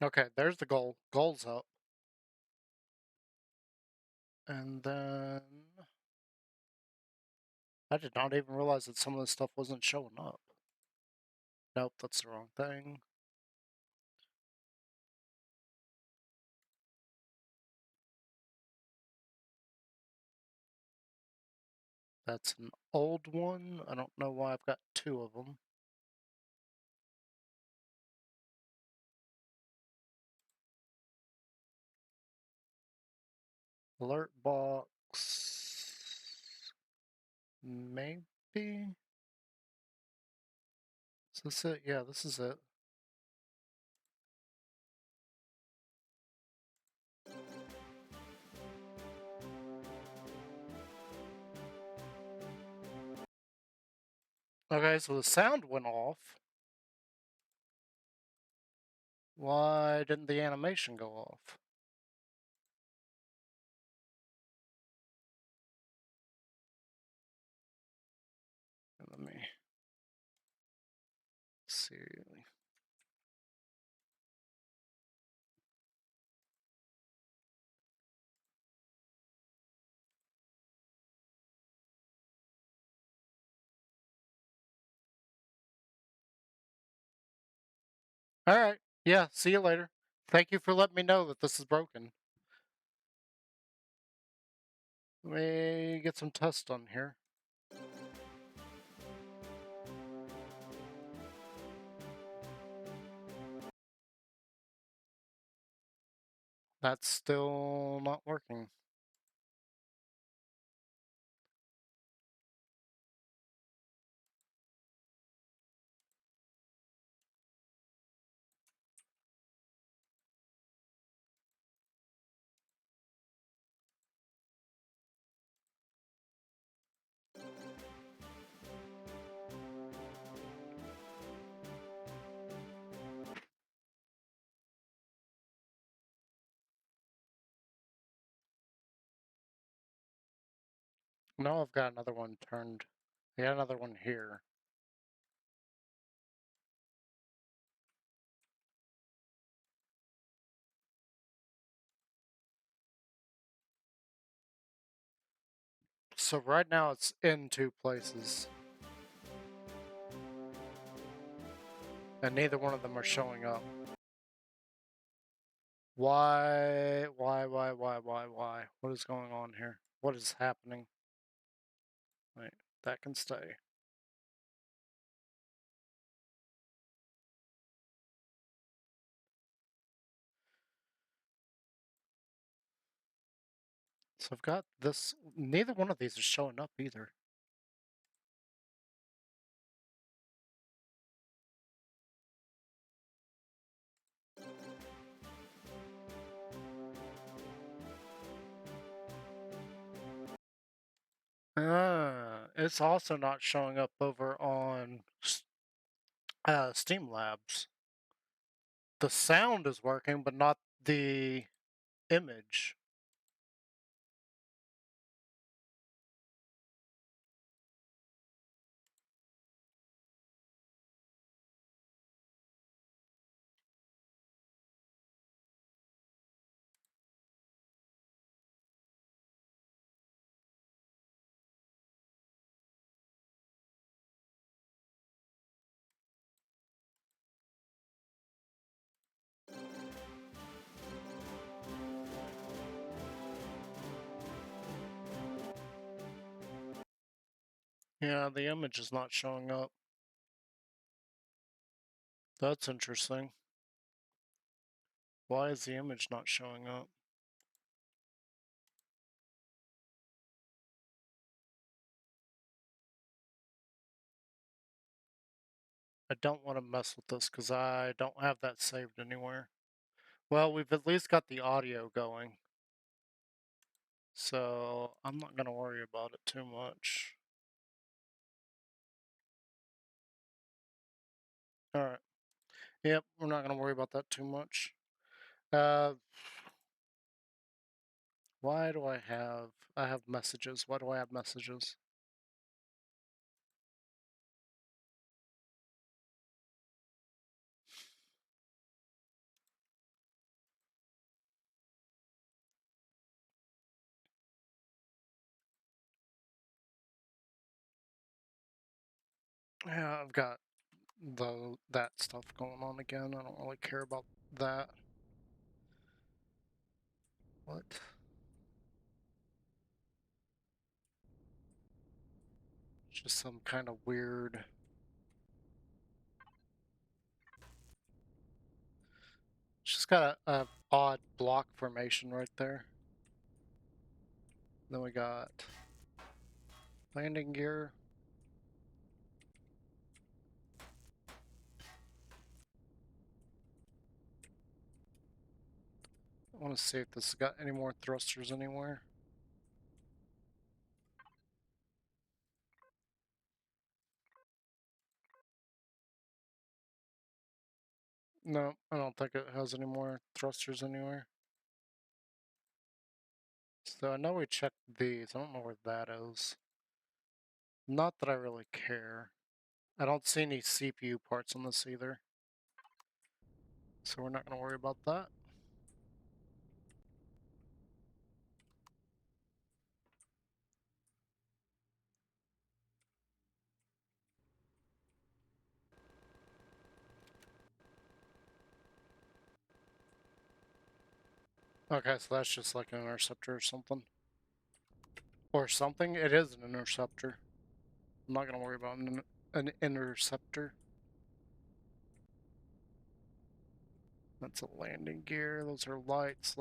Okay, there's the goal. Goal's up. And then... I did not even realize that some of this stuff wasn't showing up. Nope, that's the wrong thing. That's an old one. I don't know why I've got two of them. Alert box. Maybe? Is this it? Yeah, this is it. Okay, so the sound went off. Why didn't the animation go off? Let me see. Alright, yeah, see you later. Thank you for letting me know that this is broken. Let me get some tests done here. That's still not working. No, I've got another one turned. I got another one here. So right now it's in two places. And neither one of them are showing up. Why? Why? What is going on here? What is happening? Wait, that can stay. So I've got this. Neither one of these is showing up either. It's also not showing up over on Steam Labs. The sound is working, but not the image. Yeah, the image is not showing up. That's interesting. Why is the image not showing up? I don't want to mess with this because I don't have that saved anywhere. Well, we've at least got the audio going. So I'm not going to worry about it too much. Alright. Yep, we're not going to worry about that too much. Why do I have messages. Why do I have messages? Yeah, I've got that stuff going on again. I don't really care about that. What? Just some kind of weird. Just got a odd block formation right there. Then we got landing gear. I want to see if this has got any more thrusters anywhere. No, I don't think it has any more thrusters anywhere. So I know we checked these. I don't know where that is. Not that I really care. I don't see any CPU parts on this either. So we're not going to worry about that. Okay, so that's just like an interceptor or something. Or something. It is an interceptor. I'm not going to worry about an interceptor. That's a landing gear. Those are lights.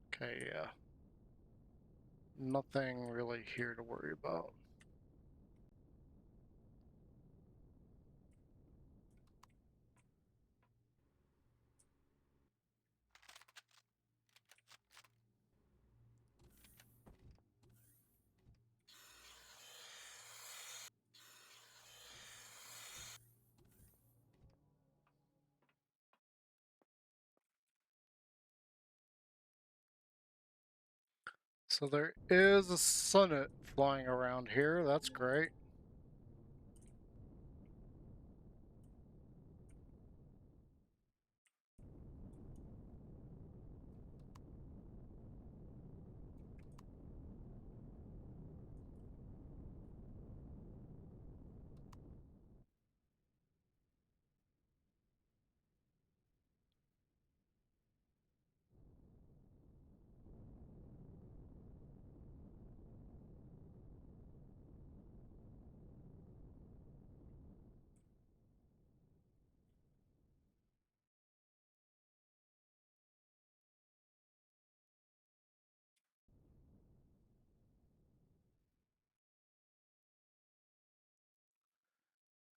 Okay, yeah. Nothing really here to worry about. So there is a Sunnet flying around here. That's great.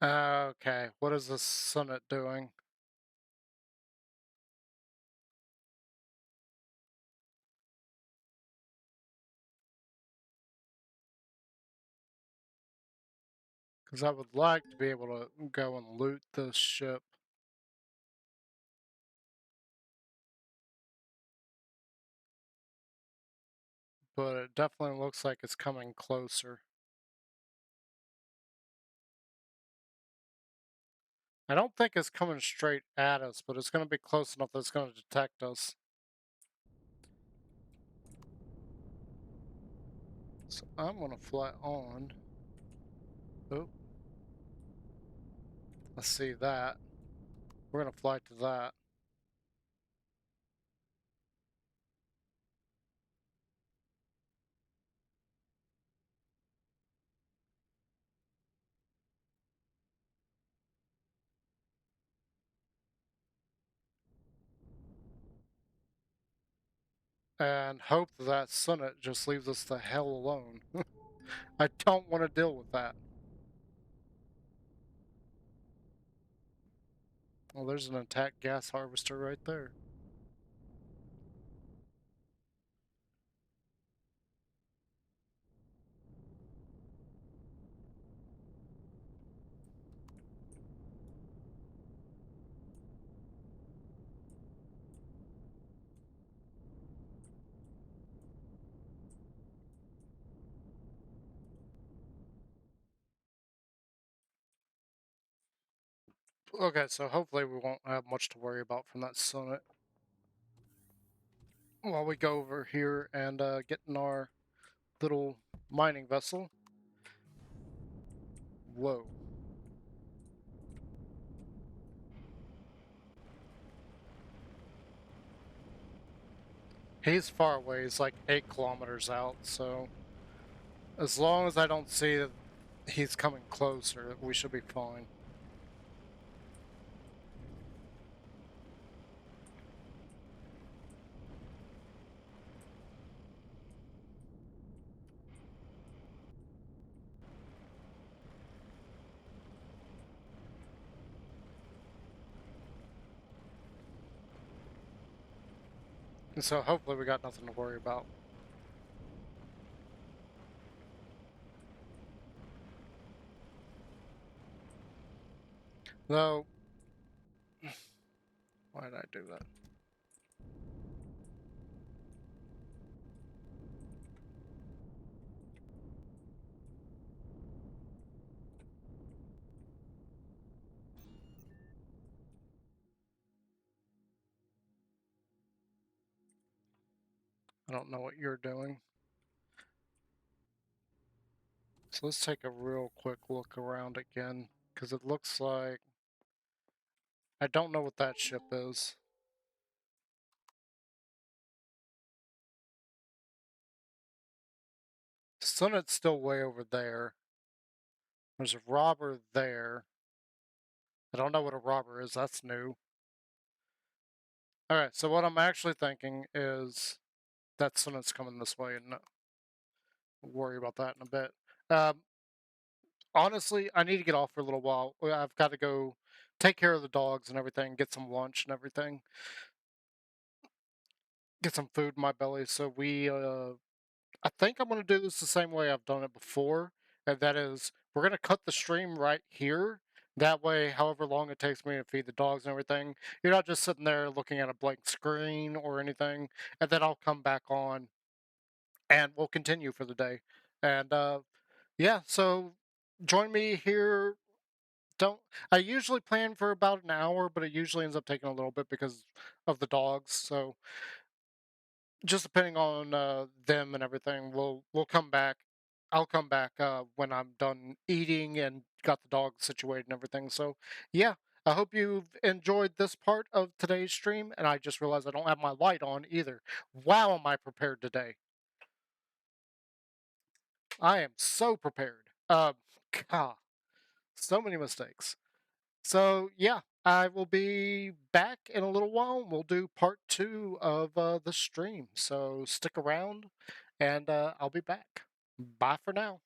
Okay, what is the Senate doing? Because I would like to be able to go and loot this ship. But it definitely looks like it's coming closer. I don't think it's coming straight at us, but it's going to be close enough that it's going to detect us. So I'm going to fly on. Oh, let's see that. We're going to fly to that. And hope that Senate just leaves us the hell alone. I don't want to deal with that. Well, there's an attack gas harvester right there. Okay, so hopefully we won't have much to worry about from that Senate. While we go over here and get in our little mining vessel. Whoa. He's far away. He's like 8 kilometers out, so as long as I don't see that he's coming closer, we should be fine. And so hopefully we got nothing to worry about. Though, why did I do that? I don't know what you're doing. So let's take a real quick look around again, because it looks like I don't know what that ship is. Sunnet's still way over there. There's a robber there. I don't know what a robber is. That's new. Alright, so what I'm actually thinking is that Sunnet's coming this way, and we'll worry about that in a bit. Um, honestly, I need to get off for a little while. I've got to go take care of the dogs and everything, get some lunch and everything, get some food in my belly. So I think I'm going to do this the same way I've done it before, and that is we're going to cut the stream right here. That way, however long it takes me to feed the dogs and everything, you're not just sitting there looking at a blank screen or anything, and then I'll come back on and we'll continue for the day. And yeah, so join me here. Don't I usually plan for about an hour, but it usually ends up taking a little bit because of the dogs. So just depending on them and everything, we'll come back. I'll come back when I'm done eating and got the dog situated and everything. So yeah, I hope you've enjoyed this part of today's stream. And I just realized I don't have my light on either. Wow, am I prepared today? I am so prepared. God, so many mistakes. So yeah, I will be back in a little while. We'll do part 2 of the stream. So stick around, and I'll be back. Bye for now.